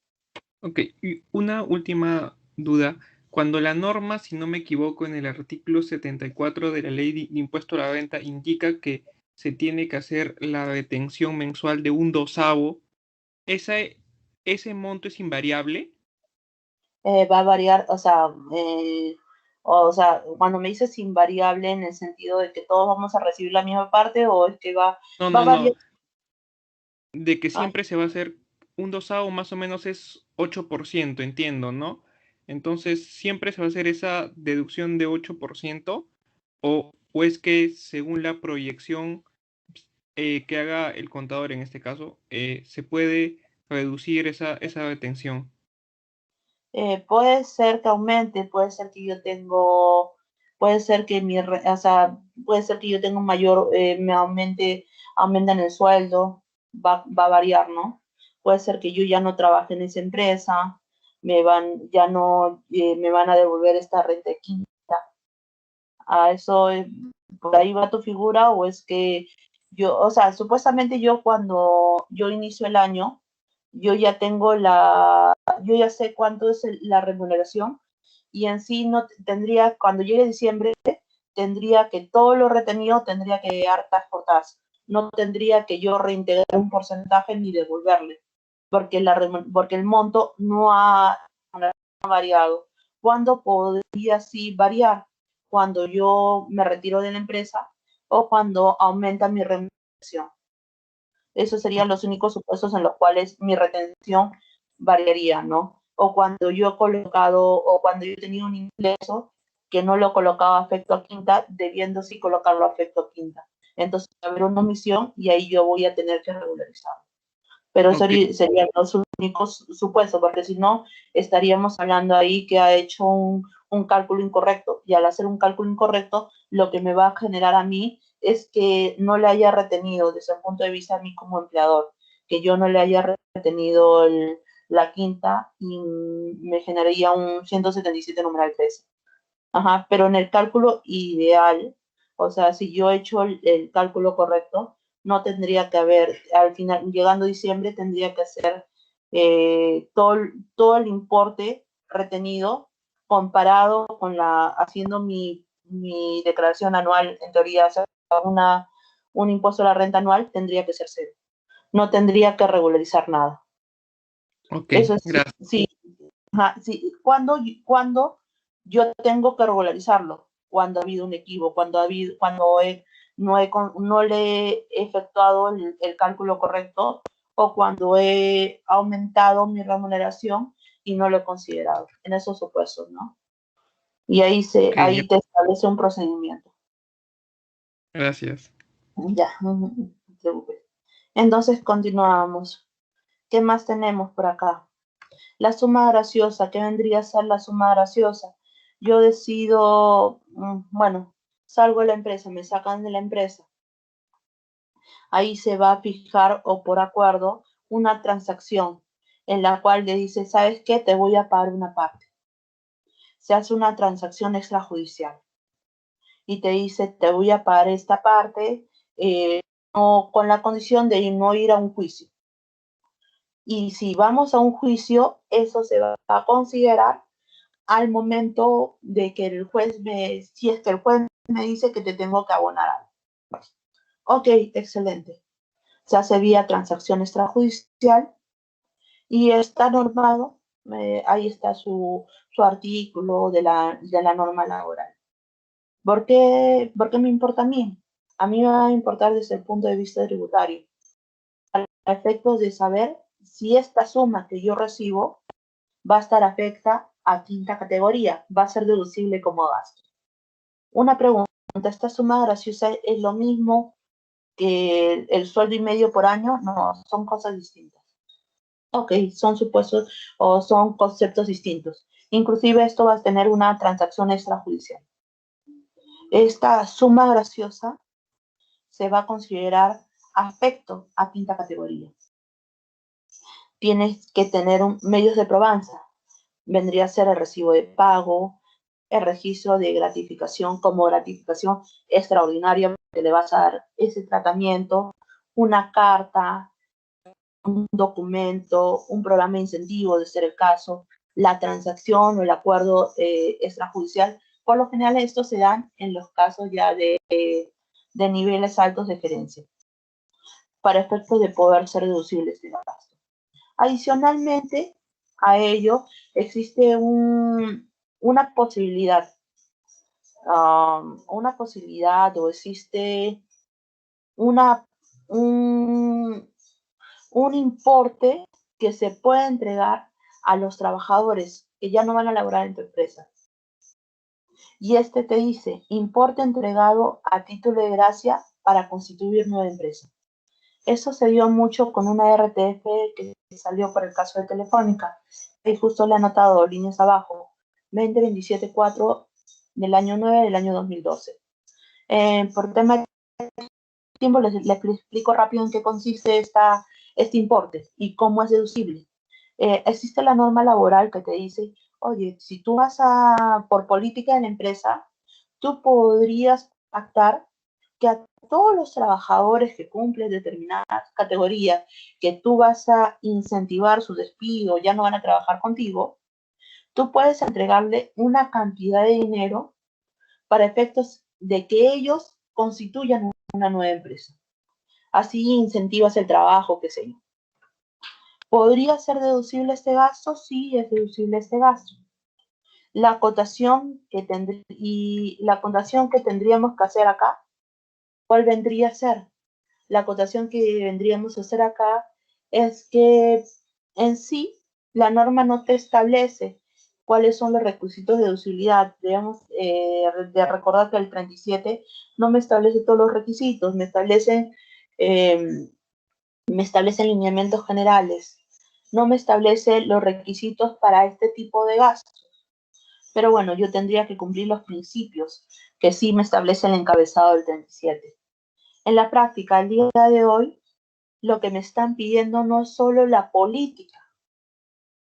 [SPEAKER 3] ok. Y una última duda. Cuando la norma, si no me equivoco, en el artículo 74 de la ley de impuesto a la renta indica que se tiene que hacer la retención mensual de un dosavo, ¿ese monto es invariable?
[SPEAKER 1] Va a variar, cuando me dices invariable en el sentido de que todos vamos a recibir la misma parte o es que
[SPEAKER 3] No,
[SPEAKER 1] va a
[SPEAKER 3] no,
[SPEAKER 1] variar.
[SPEAKER 3] no. De que
[SPEAKER 1] Ah,
[SPEAKER 3] siempre se va a hacer un dosado más o menos es 8%, entiendo, ¿no? Entonces, ¿siempre se va a hacer esa deducción de 8%? ¿O es que según la proyección que haga el contador en este caso, se puede reducir esa retención?
[SPEAKER 1] puede ser que aumente, puede ser que puede ser que yo tenga un mayor, aumenta en el sueldo, va a variar, ¿no? Puede ser que yo ya no trabaje en esa empresa, ya no, me van a devolver esta renta de quinta. A eso, por ahí va tu figura, o es que supuestamente yo cuando yo inicio el año, yo ya tengo yo ya sé cuánto es la remuneración y en sí no tendría, cuando llegue diciembre, tendría que todo lo retenido tendría que dar tas por tas. No tendría que yo reintegrar un porcentaje ni devolverle, porque el monto no ha variado. ¿Cuándo podría sí variar? Cuando yo me retiro de la empresa o cuando aumenta mi remuneración. Esos serían los únicos supuestos en los cuales mi retención variaría, ¿no? O cuando yo tenía un ingreso que no lo colocaba a efecto a quinta, debiendo sí colocarlo a efecto a quinta. Entonces, va a haber una omisión y ahí yo voy a tener que regularizar. Pero
[SPEAKER 3] Ok,
[SPEAKER 1] serían los únicos supuestos, porque si no, estaríamos hablando ahí que ha hecho un cálculo incorrecto. Y al hacer un cálculo incorrecto, lo que me va a generar a mí es que no le haya retenido, desde el punto de vista a mí como empleador, que yo no le haya retenido la quinta y me generaría un 177 numeral 13. Ajá, pero en el cálculo ideal, o sea, si yo he hecho el cálculo correcto, no tendría que haber, al final, llegando a diciembre, tendría que hacer todo el importe retenido comparado con haciendo mi declaración anual, en teoría, o sea, un impuesto a la renta anual tendría que ser cero. No tendría que regularizar nada.
[SPEAKER 3] ok,
[SPEAKER 1] Eso es,
[SPEAKER 3] gracias.
[SPEAKER 1] sí, ajá, sí. ¿Cuándo yo tengo que regularizarlo? Cuando ha habido un equivoco, no le he efectuado el cálculo correcto o cuando he aumentado mi remuneración y no lo he considerado en esos supuestos, ¿no? Y ahí
[SPEAKER 3] Ok,
[SPEAKER 1] ahí te establece un procedimiento.
[SPEAKER 3] gracias.
[SPEAKER 1] Ya, no te preocupes. Entonces continuamos. ¿Qué más tenemos por acá? La suma graciosa. ¿Qué vendría a ser la suma graciosa? Yo decido, bueno, salgo de la empresa, me sacan de la empresa. Ahí se va a fijar o por acuerdo una transacción en la cual le dice, ¿sabes qué? Te voy a pagar una parte. Se hace una transacción extrajudicial y te dice, te voy a pagar esta parte no, con la condición de no ir a un juicio. Y si vamos a un juicio, eso se va a considerar al momento de que el juez si es que el juez me dice que te tengo que abonar algo. Ok, excelente. Se hace vía transacción extrajudicial y está normado, ahí está su artículo de la norma laboral. ¿Por qué me importa a mí? A mí me va a importar desde el punto de vista tributario, a efectos de saber si esta suma que yo recibo va a estar afecta a quinta categoría, va a ser deducible como gasto. Una pregunta, ¿esta suma graciosa es lo mismo que el sueldo y medio por año? No, son cosas distintas. Ok, son supuestos o son conceptos distintos. Inclusive esto va a tener una transacción extrajudicial. Esta suma graciosa se va a considerar afecto a quinta categoría. Tienes que tener medios de probanza. Vendría a ser el recibo de pago, el registro de gratificación como gratificación extraordinaria, que le vas a dar ese tratamiento, una carta, un documento, un programa de incentivo, de ser el caso, la transacción o el acuerdo extrajudicial. Por lo general, estos se dan en los casos ya de niveles altos de gerencia, para efectos de poder ser deducibles de gasto. Adicionalmente a ello, existe una posibilidad, o existe una, un, un importe que se puede entregar a los trabajadores que ya no van a laborar en tu empresa. Y este te dice, importe entregado a título de gracia para constituir nueva empresa. Eso se dio mucho con una RTF que salió por el caso de Telefónica. Y justo le he anotado líneas abajo, 2027-4 del año 9 del año 2012. Por tema de tiempo les explico rápido en qué consiste este importe y cómo es deducible. Existe la norma laboral que te dice, oye, si tú vas por política de la empresa, tú podrías pactar que a todos los trabajadores que cumplen determinadas categorías, que tú vas a incentivar su despido, ya no van a trabajar contigo, tú puedes entregarle una cantidad de dinero para efectos de que ellos constituyan una nueva empresa. Así incentivas el trabajo, qué sé yo. ¿Podría ser deducible este gasto? Sí, es deducible este gasto. La acotación que tendríamos que hacer acá, ¿cuál vendría a ser? La acotación que vendríamos a hacer acá es que en sí la norma no te establece cuáles son los requisitos de deducibilidad. Debemos de recordar que el 37 no me establece todos los requisitos, me establecen lineamientos generales, no me establece los requisitos para este tipo de gastos. Pero bueno, yo tendría que cumplir los principios que sí me establece el encabezado del 37. En la práctica, al día de hoy, lo que me están pidiendo no es solo la política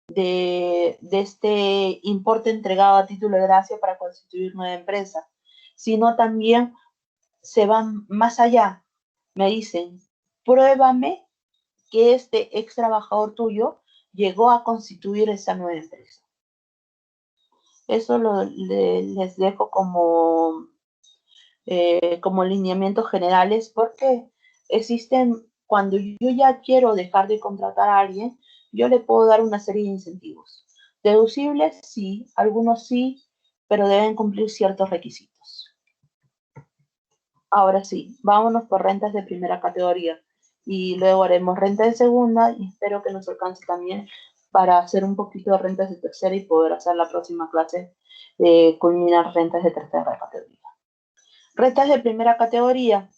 [SPEAKER 1] de este importe entregado a título de gracia para constituir nueva empresa, sino también se van más allá. Me dicen, pruébame que este ex trabajador tuyo llegó a constituir esa nueva empresa. Eso les dejo como lineamientos generales porque existen, cuando yo ya quiero dejar de contratar a alguien, yo le puedo dar una serie de incentivos. Deducibles, sí, algunos sí, pero deben cumplir ciertos requisitos. Ahora sí, vámonos por rentas de primera categoría y luego haremos renta de segunda y espero que nos alcance también para hacer un poquito de rentas de tercera y poder hacer la próxima clase culminar rentas de tercera categoría. Rentas de primera categoría,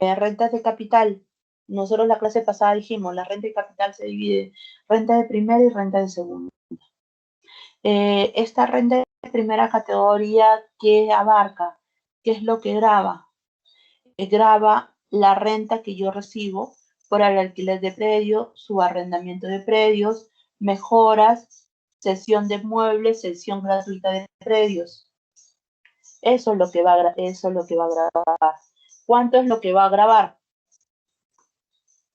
[SPEAKER 1] rentas de capital. Nosotros la clase pasada dijimos, la renta de capital se divide en renta de primera y renta de segunda. Esta renta de primera categoría, ¿qué abarca? ¿Qué es lo que grava? Grava la renta que yo recibo por el alquiler de predio, subarrendamiento de predios, mejoras, cesión de muebles, cesión gratuita de predios. Eso es lo que va a grabar. ¿Cuánto es lo que va a grabar?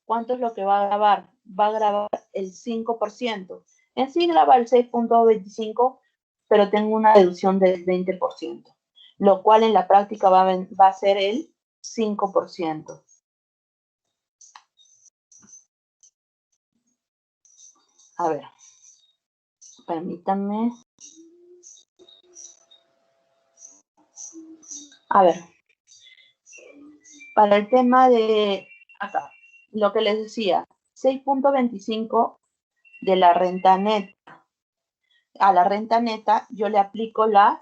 [SPEAKER 1] ¿Cuánto es lo que va a grabar? Va a grabar el 5%. En sí graba el 6.25, pero tengo una deducción del 20%, lo cual en la práctica va a ser el 5%. A ver, permítanme. A ver, para el tema de acá, lo que les decía, 6.25 de la renta neta. A la renta neta yo le aplico las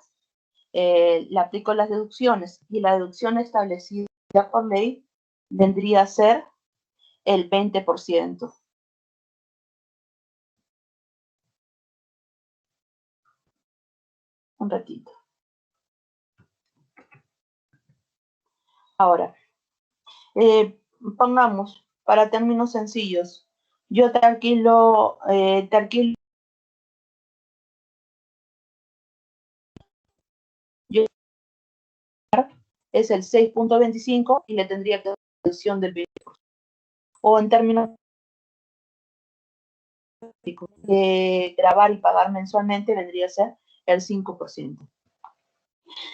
[SPEAKER 1] deducciones, y la deducción establecida por ley vendría a ser el 20%. Un ratito. Ahora, pongamos, para términos sencillos, yo te alquilo es el 6.25 y le tendría que dar deducción del 20%. O en términos de grabar y pagar mensualmente vendría a ser el 5%.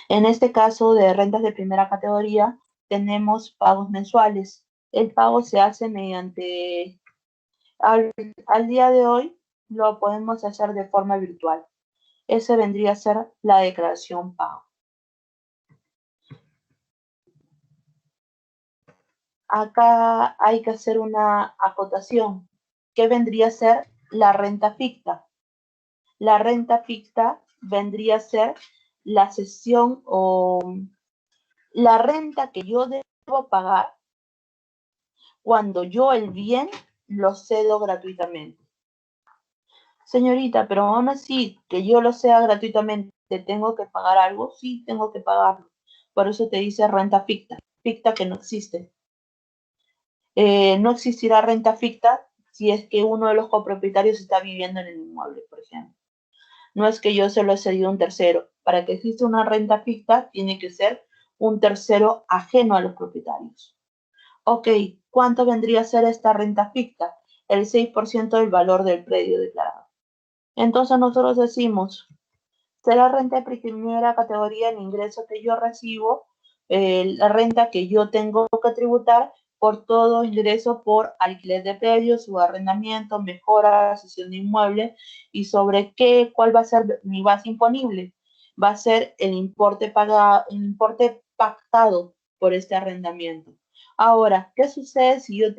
[SPEAKER 1] En este caso de rentas de primera categoría tenemos pagos mensuales. El pago se hace mediante, al día de hoy lo podemos hacer de forma virtual. Ese vendría a ser la declaración pago. Acá hay que hacer una acotación. ¿Qué vendría a ser la renta ficta? La renta ficta vendría a ser la cesión o la renta que yo debo pagar cuando yo el bien lo cedo gratuitamente. Señorita, pero aún así, que yo lo ceda gratuitamente, ¿tengo que pagar algo? Sí, tengo que pagarlo. Por eso te dice renta ficta. Ficta que no existe. No existirá renta ficta si es que uno de los copropietarios está viviendo en el inmueble, por ejemplo. No es que yo se lo he cedido a un tercero. Para que exista una renta ficta, tiene que ser un tercero ajeno a los propietarios. Ok, ¿cuánto vendría a ser esta renta ficta? El 6% del valor del predio declarado. Entonces nosotros decimos, será renta de primera categoría el ingreso que yo recibo, la renta que yo tengo que tributar por todo ingreso por alquiler de predios, subarrendamiento, mejora, cesión de inmueble, y sobre cuál va a ser mi base imponible. Va a ser el importe pagado, el importe pactado por este arrendamiento. Ahora, ¿qué sucede si yo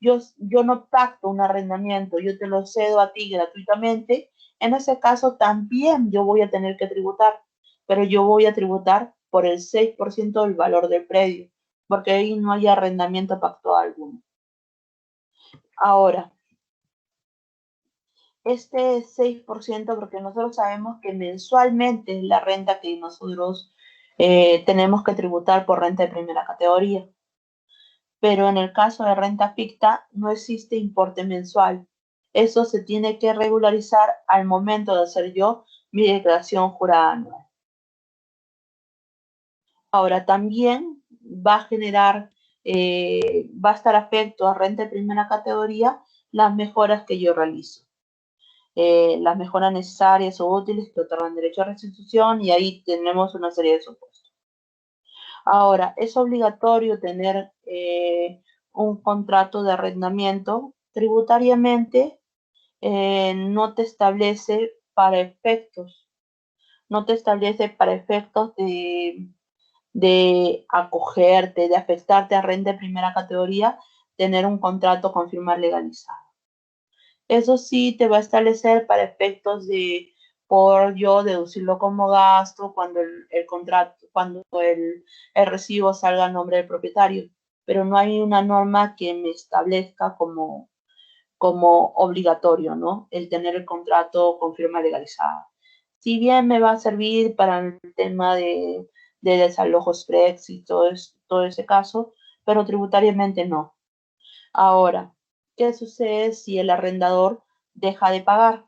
[SPEAKER 1] no pacto un arrendamiento, yo te lo cedo a ti gratuitamente? En ese caso también yo voy a tener que tributar, pero yo voy a tributar por el 6% del valor del predio, porque ahí no hay arrendamiento pactuado alguno. Ahora, este 6%, porque nosotros sabemos que mensualmente es la renta que nosotros tenemos que tributar por renta de primera categoría. Pero en el caso de renta ficta no existe importe mensual. Eso se tiene que regularizar al momento de hacer yo mi declaración jurada anual. Ahora también va a generar, va a estar afecto a renta de primera categoría las mejoras que yo realizo. Las mejoras necesarias o útiles que otorgan derecho a restitución, y ahí tenemos una serie de supuestos. Ahora, es obligatorio tener un contrato de arrendamiento. Tributariamente no te establece para efectos, de acogerte, de afectarte a renta de primera categoría, tener un contrato con firma legalizada. Eso sí te va a establecer para efectos de por yo deducirlo como gasto cuando el contrato, cuando el recibo salga a nombre del propietario, pero no hay una norma que me establezca como obligatorio, ¿no? El tener el contrato con firma legalizada. Si bien me va a servir para el tema de desalojos Prex y todo ese caso, pero tributariamente no. Ahora, ¿qué sucede si el arrendador deja de pagar?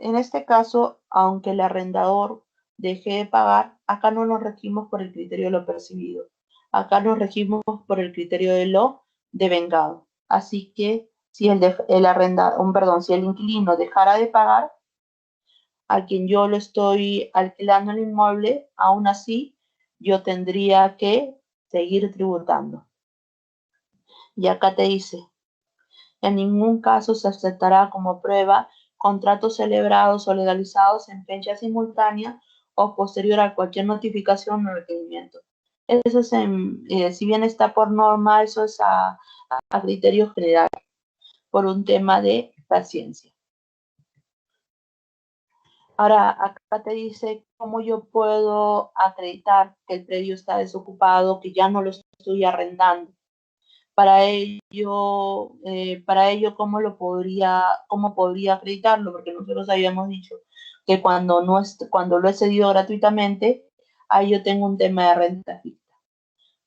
[SPEAKER 1] En este caso, aunque el arrendador deje de pagar, acá no nos regimos por el criterio de lo percibido. Acá nos regimos por el criterio de lo devengado. Así que si si el inquilino dejara de pagar, a quien yo lo estoy alquilando el inmueble, aún así yo tendría que seguir tributando. Y acá te dice, en ningún caso se aceptará como prueba contratos celebrados o legalizados en fecha simultánea o posterior a cualquier notificación o requerimiento. Eso es, si bien está por norma, eso es a criterio general, por un tema de paciencia. Ahora, acá te dice cómo yo puedo acreditar que el predio está desocupado, que ya no lo estoy arrendando. Para ello, ¿cómo podría acreditarlo? Porque nosotros habíamos dicho que cuando lo he cedido gratuitamente, ahí yo tengo un tema de renta fija.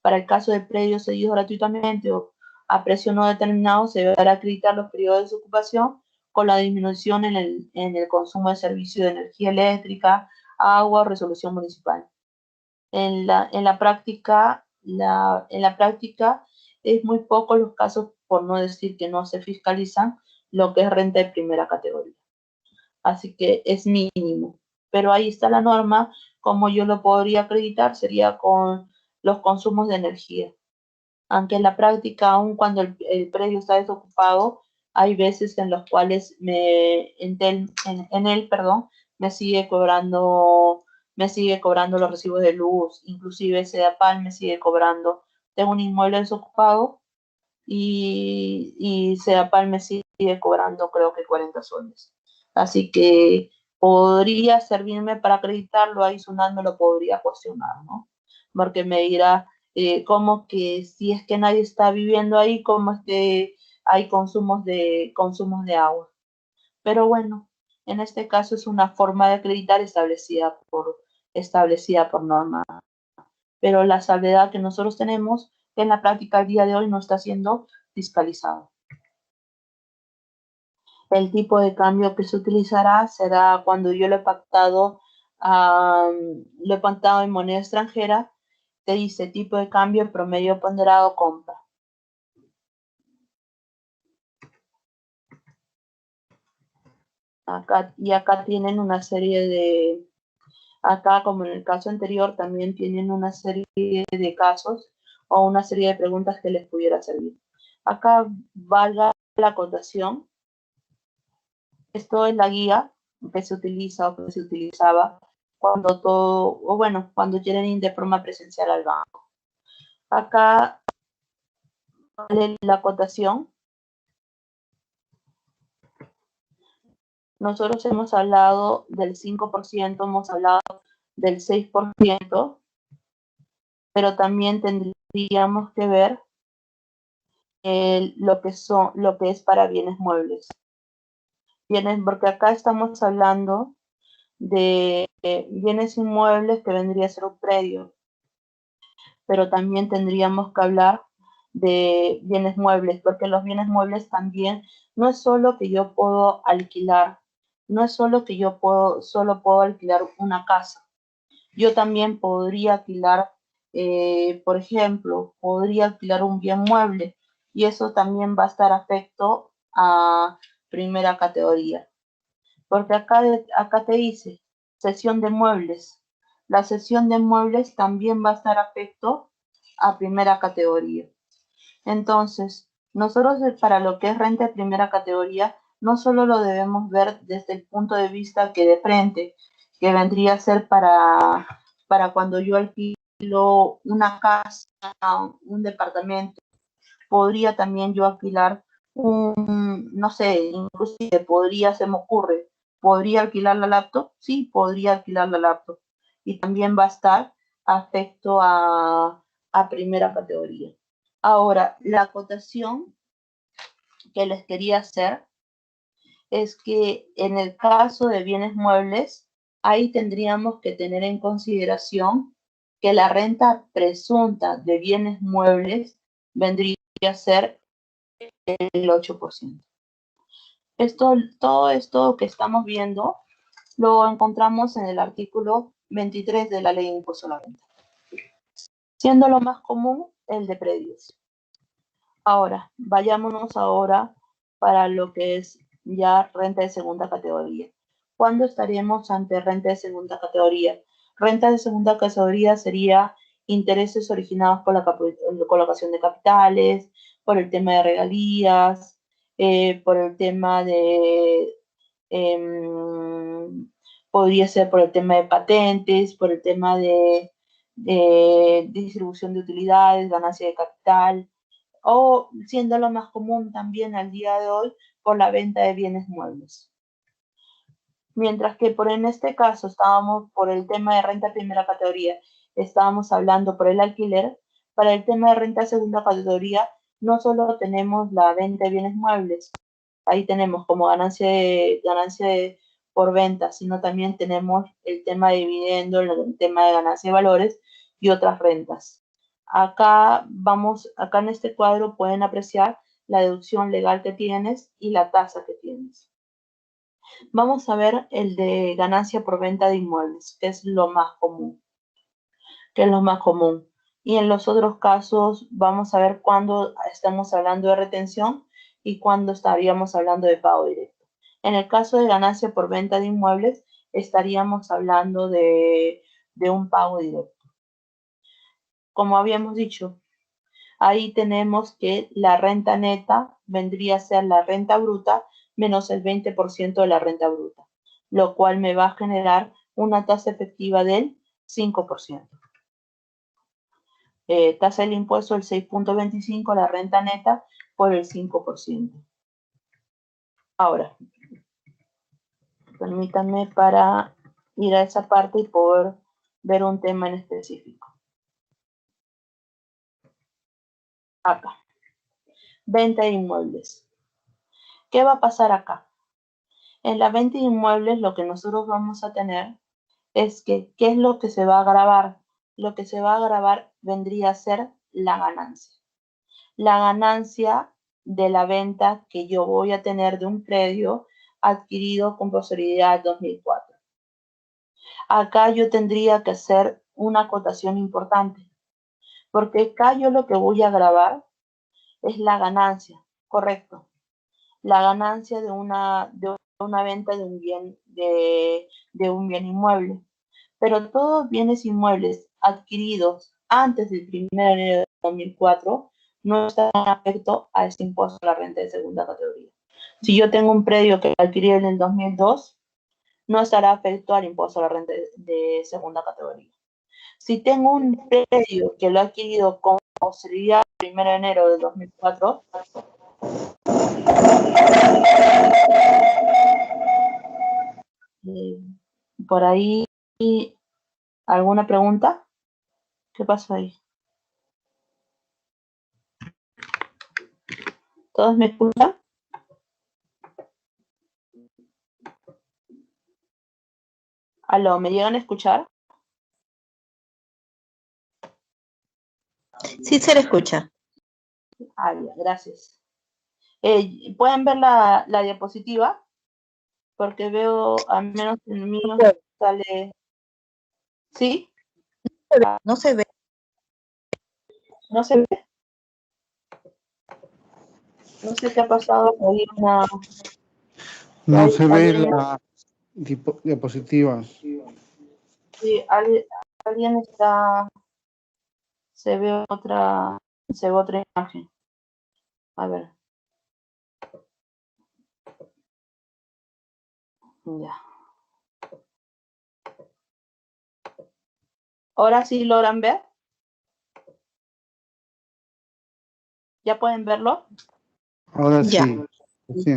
[SPEAKER 1] Para el caso de predios cedidos gratuitamente o a precio no determinado, se deberá acreditar los periodos de desocupación con la disminución en el consumo de servicio de energía eléctrica, agua o resolución municipal. En la práctica es muy poco los casos, por no decir que no se fiscalizan, lo que es renta de primera categoría. Así que es mínimo. Pero ahí está la norma, como yo lo podría acreditar, sería con los consumos de energía. Aunque en la práctica, aun cuando el predio está desocupado, hay veces en los cuales me sigue cobrando los recibos de luz, inclusive Sedapal me sigue cobrando. Tengo un inmueble desocupado y Sedapal me sigue cobrando creo que 40 soles. Así que podría servirme para acreditarlo, ahí SUNAT me lo podría cuestionar, ¿no? Porque me dirá, como que si es que nadie está viviendo ahí, como es que hay consumos de agua. Pero bueno, en este caso es una forma de acreditar establecida por norma. Pero la salvedad que nosotros tenemos, que en la práctica al día de hoy no está siendo fiscalizado. El tipo de cambio que se utilizará será cuando yo lo he pactado en moneda extranjera, te dice tipo de cambio promedio ponderado compra. Acá tienen una serie de, acá como en el caso anterior, también tienen una serie de casos o una serie de preguntas que les pudiera servir. Acá valga la acotación. Esto es la guía que se utiliza o que se utilizaba cuando quieren ir de forma presencial al banco. Acá vale la acotación. Nosotros hemos hablado del 5%, hemos hablado del 6%, pero también tendríamos que ver lo que es para bienes muebles. Porque acá estamos hablando de bienes inmuebles que vendría a ser un predio, pero también tendríamos que hablar de bienes muebles, porque los bienes muebles también no es solo que yo puedo alquilar, no es solo que yo solo puedo alquilar una casa. Yo también podría alquilar, por ejemplo, podría alquilar un bien mueble y eso también va a estar afecto a primera categoría. Porque acá te dice cesión de muebles. La cesión de muebles también va a estar afecto a primera categoría. Entonces, nosotros para lo que es renta de primera categoría, no solo lo debemos ver desde el punto de vista que de frente, que vendría a ser para cuando yo alquilo una casa, un departamento, podría también yo alquilar no sé, inclusive se me ocurre, ¿Podría alquilar la laptop? Sí, podría alquilar la laptop. Y también va a estar afecto a primera categoría. Ahora, la acotación que les quería hacer es que en el caso de bienes muebles, ahí tendríamos que tener en consideración que la renta presunta de bienes muebles vendría a ser el 8%. Todo esto que estamos viendo lo encontramos en el artículo 23 de la Ley de Impuesto a la Renta, siendo lo más común el de predios. Ahora, vayámonos ahora para lo que es ya renta de segunda categoría. ¿Cuándo estaríamos ante renta de segunda categoría? Renta de segunda categoría sería intereses originados por la colocación de capitales, por el tema de regalías, por el tema de, podría ser por el tema de patentes, por el tema de distribución de utilidades, ganancia de capital, o siendo lo más común también al día de hoy por la venta de bienes muebles. Mientras que en este caso estábamos por el tema de renta primera categoría, estábamos hablando por el alquiler, para el tema de renta segunda categoría no solo tenemos la venta de bienes muebles, ahí tenemos como ganancia por venta, sino también tenemos el tema de dividendo, el tema de ganancia de valores y otras rentas. Acá en este cuadro pueden apreciar la deducción legal que tienes y la tasa que tienes. Vamos a ver el de ganancia por venta de inmuebles, que es lo más común. Y en los otros casos vamos a ver cuándo estamos hablando de retención y cuándo estaríamos hablando de pago directo. En el caso de ganancia por venta de inmuebles, estaríamos hablando de un pago directo. Como habíamos dicho, ahí tenemos que la renta neta vendría a ser la renta bruta menos el 20% de la renta bruta, lo cual me va a generar una tasa efectiva del 5%. Tasa del impuesto del 6.25, la renta neta por el 5%. Ahora, permítanme para ir a esa parte y poder ver un tema en específico. Acá. Venta de inmuebles. ¿Qué va a pasar acá? En la venta de inmuebles lo que nosotros vamos a tener es que, ¿qué es lo que se va a gravar? Lo que se va a gravar vendría a ser la ganancia. La ganancia de la venta que yo voy a tener de un predio adquirido con posterioridad 2004. Acá yo tendría que hacer una acotación importante, porque acá yo lo que voy a grabar es la ganancia, correcto. La ganancia de una venta de un bien inmueble. Pero todos bienes inmuebles adquiridos antes del 1 de enero de 2004 no están afectos a este impuesto a la renta de segunda categoría. Si yo tengo un predio que adquirí en el 2002, no estará afecto al impuesto a la renta de segunda categoría. Si tengo un predio que lo he adquirido con posterioridad al 1 de enero de 2004, por ahí, ¿alguna pregunta? ¿Qué pasó ahí? ¿Todos me escuchan? ¿Aló, me llegan a escuchar?
[SPEAKER 4] Sí, se le escucha.
[SPEAKER 1] Ah, bien, gracias. ¿Pueden ver la diapositiva? Porque veo, al menos en mí sale... ¿Sí?
[SPEAKER 4] No se ve.
[SPEAKER 1] ¿No se ve? No sé qué ha pasado. Hay una...
[SPEAKER 5] No se ve la diapositiva.
[SPEAKER 1] Sí, alguien está... Se ve otra imagen. A ver. Ya. ¿Ahora sí logran ver? ¿Ya pueden verlo?
[SPEAKER 5] Ahora
[SPEAKER 4] Ya.
[SPEAKER 5] sí. Sí.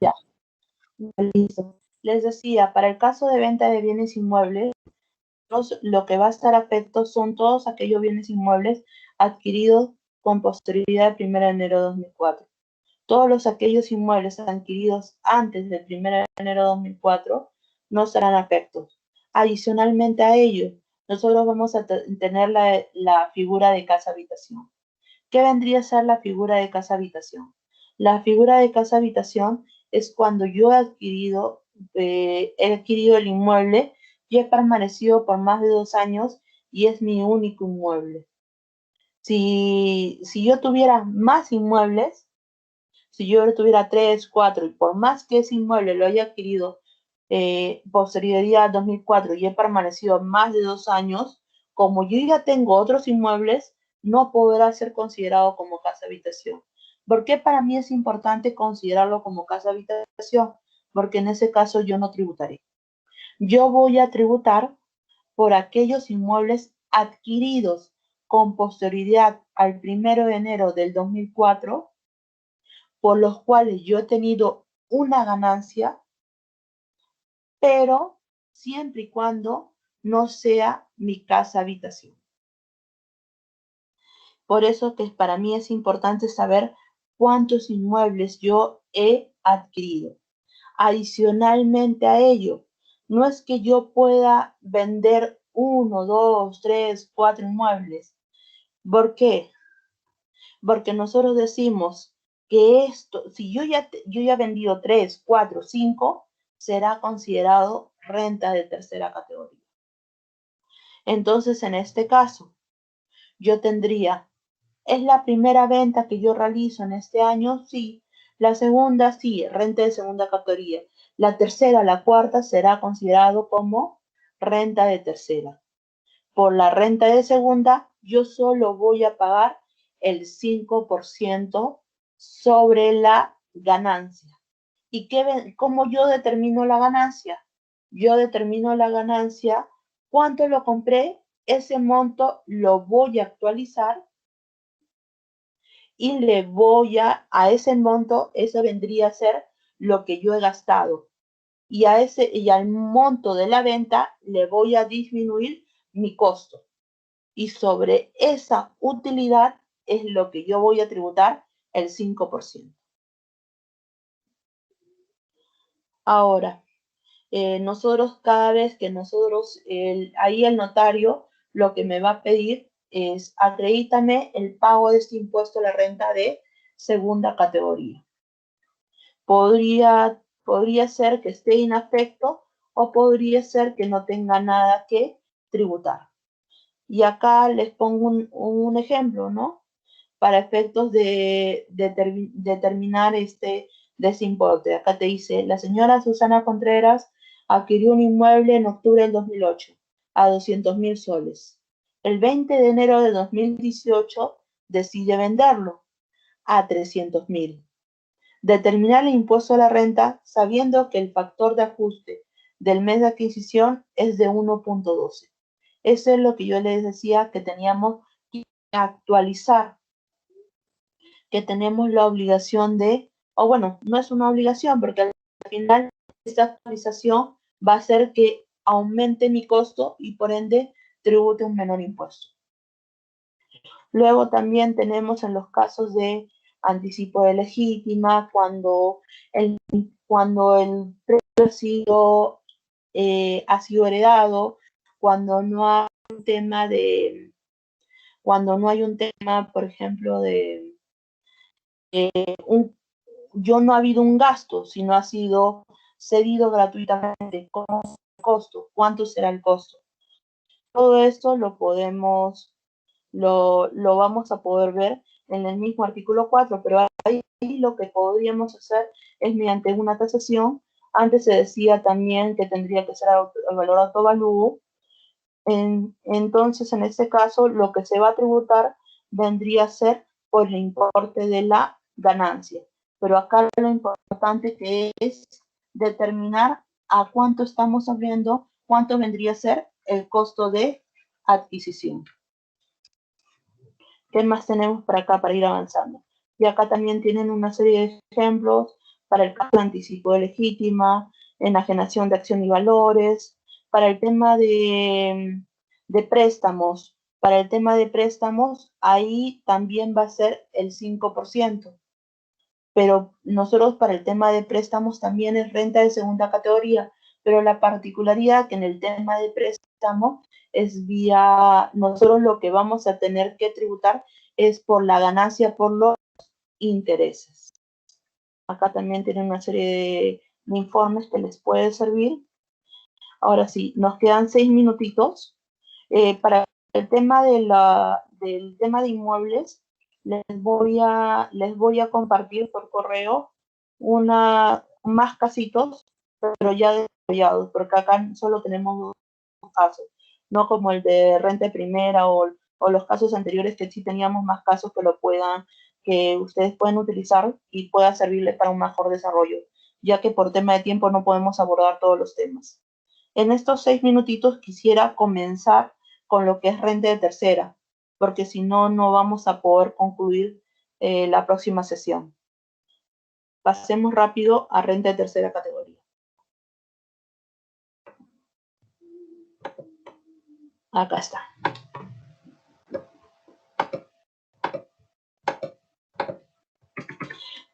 [SPEAKER 1] Ya. Listo. les decía, para el caso de venta de bienes inmuebles, lo que va a estar afecto son todos aquellos bienes inmuebles adquiridos con posterioridad al 1 de enero de 2004. Todos aquellos inmuebles adquiridos antes del 1 de enero de 2004 no serán afectos. Adicionalmente a ello, nosotros vamos a tener la figura de casa-habitación. ¿Qué vendría a ser la figura de casa-habitación? La figura de casa-habitación es cuando yo he adquirido el inmueble y he permanecido por más de 2 años y es mi único inmueble. Si yo tuviera más inmuebles, si yo tuviera 3, 4, y por más que ese inmueble lo haya adquirido posterioridad al 2004 y he permanecido más de 2 años, como yo ya tengo otros inmuebles, no podrá ser considerado como casa-habitación. ¿Por qué para mí es importante considerarlo como casa-habitación? Porque en ese caso yo no tributaré. Yo voy a tributar por aquellos inmuebles adquiridos con posterioridad al 1 de enero del 2004, por los cuales yo he tenido una ganancia, pero siempre y cuando no sea mi casa-habitación. Por eso que para mí es importante saber cuántos inmuebles yo he adquirido. Adicionalmente a ello, no es que yo pueda vender 1, 2, 3, 4 inmuebles. ¿Por qué? Porque nosotros decimos que esto, si yo ya he vendido 3, 4, 5, será considerado renta de tercera categoría. Entonces, en este caso, yo tendría, ¿es la primera venta que yo realizo en este año? Sí. La segunda, sí, renta de segunda categoría. La tercera, la cuarta, será considerado como renta de tercera. Por la renta de segunda, yo solo voy a pagar el 5% sobre la ganancia. ¿Y cómo yo determino la ganancia? Yo determino la ganancia, cuánto lo compré, ese monto lo voy a actualizar y le voy a ese monto, eso vendría a ser lo que yo he gastado. Y al monto de la venta le voy a disminuir mi costo. Y sobre esa utilidad es lo que yo voy a tributar el 5%. Ahora, nosotros cada vez que ahí el notario lo que me va a pedir es acredítame el pago de este impuesto a la renta de segunda categoría. Podría ser que esté inafecto o podría ser que no tenga nada que tributar. Y acá les pongo un ejemplo, ¿no? Para efectos de determinar de ese importe. Acá te dice, la señora Susana Contreras adquirió un inmueble en octubre del 2008 a 200.000 soles. El 20 de enero de 2018 decide venderlo a 300.000. Determinar el impuesto a la renta sabiendo que el factor de ajuste del mes de adquisición es de 1.12. Eso es lo que yo les decía que teníamos que actualizar, que tenemos la obligación de, o bueno, no es una obligación, porque al final esta actualización va a hacer que aumente mi costo y por ende tribute un menor impuesto. Luego también tenemos en los casos de anticipo de legítima, cuando el precio ha sido heredado, cuando no hay un tema por ejemplo, no ha habido un gasto, sino ha sido cedido gratuitamente. ¿Cómo es el costo? ¿Cuánto será el costo? Todo esto lo vamos a poder ver en el mismo artículo 4, pero ahí lo que podríamos hacer es mediante una tasación. Antes se decía también que tendría que ser el valor autovalúo. Entonces, en este caso, lo que se va a tributar vendría a ser por el importe de la ganancia. Pero acá lo importante que es determinar a cuánto estamos hablando, cuánto vendría a ser el costo de adquisición. ¿Qué más tenemos para acá para ir avanzando? Y acá también tienen una serie de ejemplos para el caso de anticipo de legítima, enajenación de acción y valores. Para el tema de préstamos, ahí también va a ser el 5%. Pero nosotros para el tema de préstamos también es renta de segunda categoría, pero la particularidad que en el tema de préstamo es nosotros lo que vamos a tener que tributar es por la ganancia por los intereses. Acá también tienen una serie de informes que les puede servir. Ahora sí, nos quedan 6 minutitos. Para el tema del tema de inmuebles, les voy a compartir por correo más casitos, pero ya desarrollados, porque acá solo tenemos 2 casos, no como el de renta de primera o los casos anteriores que sí teníamos más casos que ustedes pueden utilizar y pueda servirles para un mejor desarrollo, ya que por tema de tiempo no podemos abordar todos los temas. En estos 6 minutitos quisiera comenzar con lo que es renta de tercera, porque si no, no vamos a poder concluir la próxima sesión. Pasemos rápido a renta de tercera categoría. Acá está.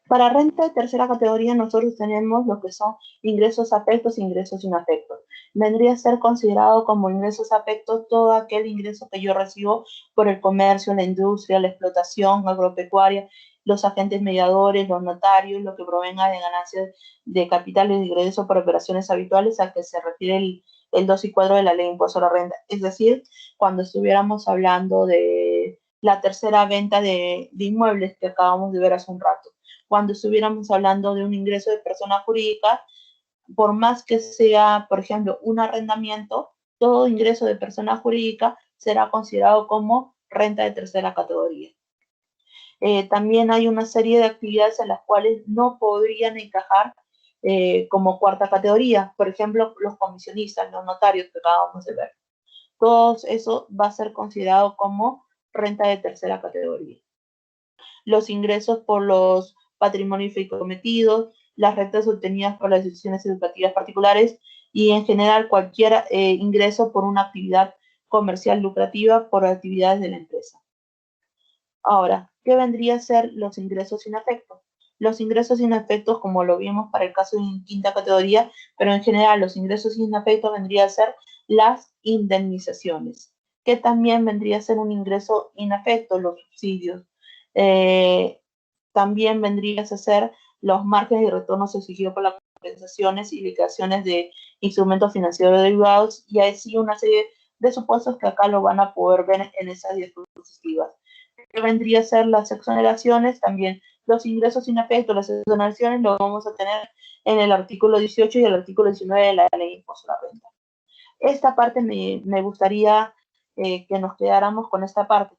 [SPEAKER 1] Para renta de tercera categoría nosotros tenemos lo que son ingresos afectos e ingresos inafectos. Vendría a ser considerado como ingresos afectos todo aquel ingreso que yo recibo por el comercio, la industria, la explotación agropecuaria, los agentes mediadores, los notarios, lo que provenga de ganancias de capital y de ingresos por operaciones habituales a que se refiere el 2 y 4 de la ley de impuesto a la renta. Es decir, cuando estuviéramos hablando de la tercera venta de inmuebles que acabamos de ver hace un rato. Cuando estuviéramos hablando de un ingreso de persona jurídica, por más que sea, por ejemplo, un arrendamiento, todo ingreso de persona jurídica será considerado como renta de tercera categoría. También hay una serie de actividades en las cuales no podrían encajar como cuarta categoría. Por ejemplo, los comisionistas, los notarios que acabamos de ver. Todo eso va a ser considerado como renta de tercera categoría. Los ingresos por los patrimonios fideikometidos, las rentas obtenidas por las instituciones educativas particulares y en general cualquier ingreso por una actividad comercial lucrativa por actividades de la empresa. Ahora, ¿qué vendría a ser los ingresos inafectos? Los ingresos inafectos, como lo vimos para el caso de quinta categoría, pero en general los ingresos inafectos vendría a ser las indemnizaciones, que también vendría a ser un ingreso inafecto, los subsidios. También vendría a ser los márgenes de retornos exigidos por las compensaciones y liquidaciones de instrumentos financieros derivados, y así una serie de supuestos que acá lo van a poder ver en esas diapositivas. Que vendría a ser las exoneraciones, también los ingresos inafectos, las exoneraciones, lo vamos a tener en el artículo 18 y el artículo 19 de la ley de impuesto a la renta. Esta parte me gustaría que nos quedáramos con esta parte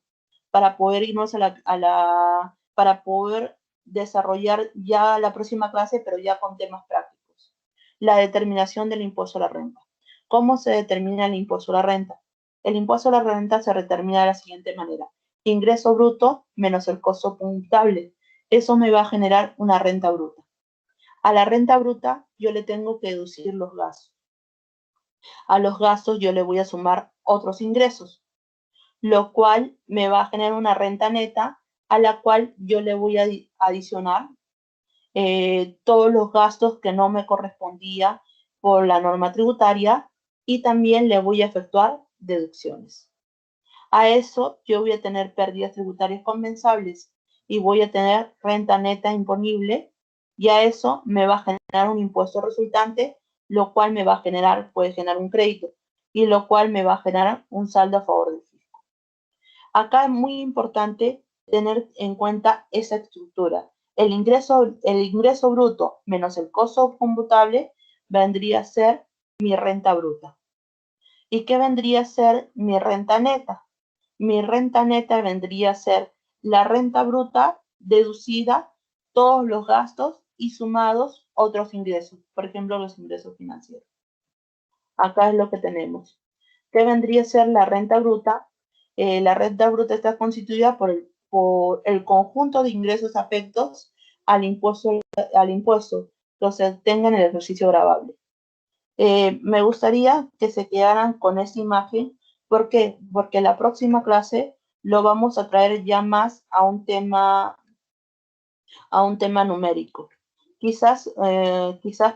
[SPEAKER 1] para poder irnos para poder desarrollar ya la próxima clase, pero ya con temas prácticos. La determinación del impuesto a la renta. ¿Cómo se determina el impuesto a la renta? El impuesto a la renta se determina de la siguiente manera. Ingreso bruto menos el costo imputable. Eso me va a generar una renta bruta. A la renta bruta yo le tengo que deducir los gastos. A los gastos yo le voy a sumar otros ingresos, lo cual me va a generar una renta neta a la cual yo le voy a adicionar todos los gastos que no me correspondía por la norma tributaria y también le voy a efectuar deducciones. A eso yo voy a tener pérdidas tributarias compensables y voy a tener renta neta imponible, y a eso me va a generar un impuesto resultante, lo cual me va a generar, puede generar un crédito, y lo cual me va a generar un saldo a favor del fisco. Acá es muy importante tener en cuenta esa estructura. El ingreso bruto menos el costo computable vendría a ser mi renta bruta. ¿Y qué vendría a ser mi renta neta? Mi renta neta vendría a ser la renta bruta deducida todos los gastos y sumados otros ingresos, por ejemplo, los ingresos financieros. Acá es lo que tenemos. ¿Qué vendría a ser la renta bruta? La renta bruta está constituida por el conjunto de ingresos afectos al impuesto que se obtenga en el ejercicio gravable. Me gustaría que se quedaran con esta imagen. ¿Por qué? Porque la próxima clase lo vamos a traer ya más a un tema numérico. Quizás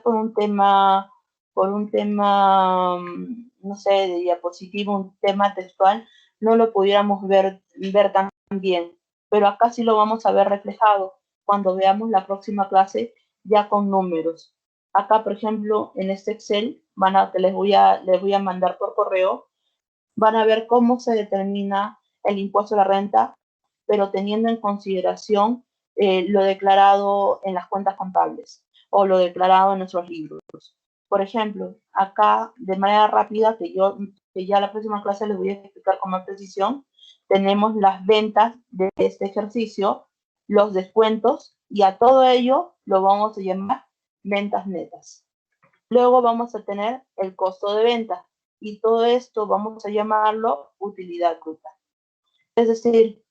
[SPEAKER 1] por un tema, no sé, de diapositiva, un tema textual, no lo pudiéramos ver tan bien, pero acá sí lo vamos a ver reflejado cuando veamos la próxima clase ya con números. Acá, por ejemplo, en este Excel, que les voy a mandar por correo, van a ver cómo se determina el impuesto a la renta, pero teniendo en consideración lo declarado en las cuentas contables o lo declarado en nuestros libros. Por ejemplo, acá de manera rápida, que ya la próxima clase les voy a explicar con más precisión, tenemos las ventas de este ejercicio, los descuentos, y a todo ello lo vamos a llamar ventas netas. Luego vamos a tener el costo de venta, y todo esto vamos a llamarlo utilidad bruta. Es decir,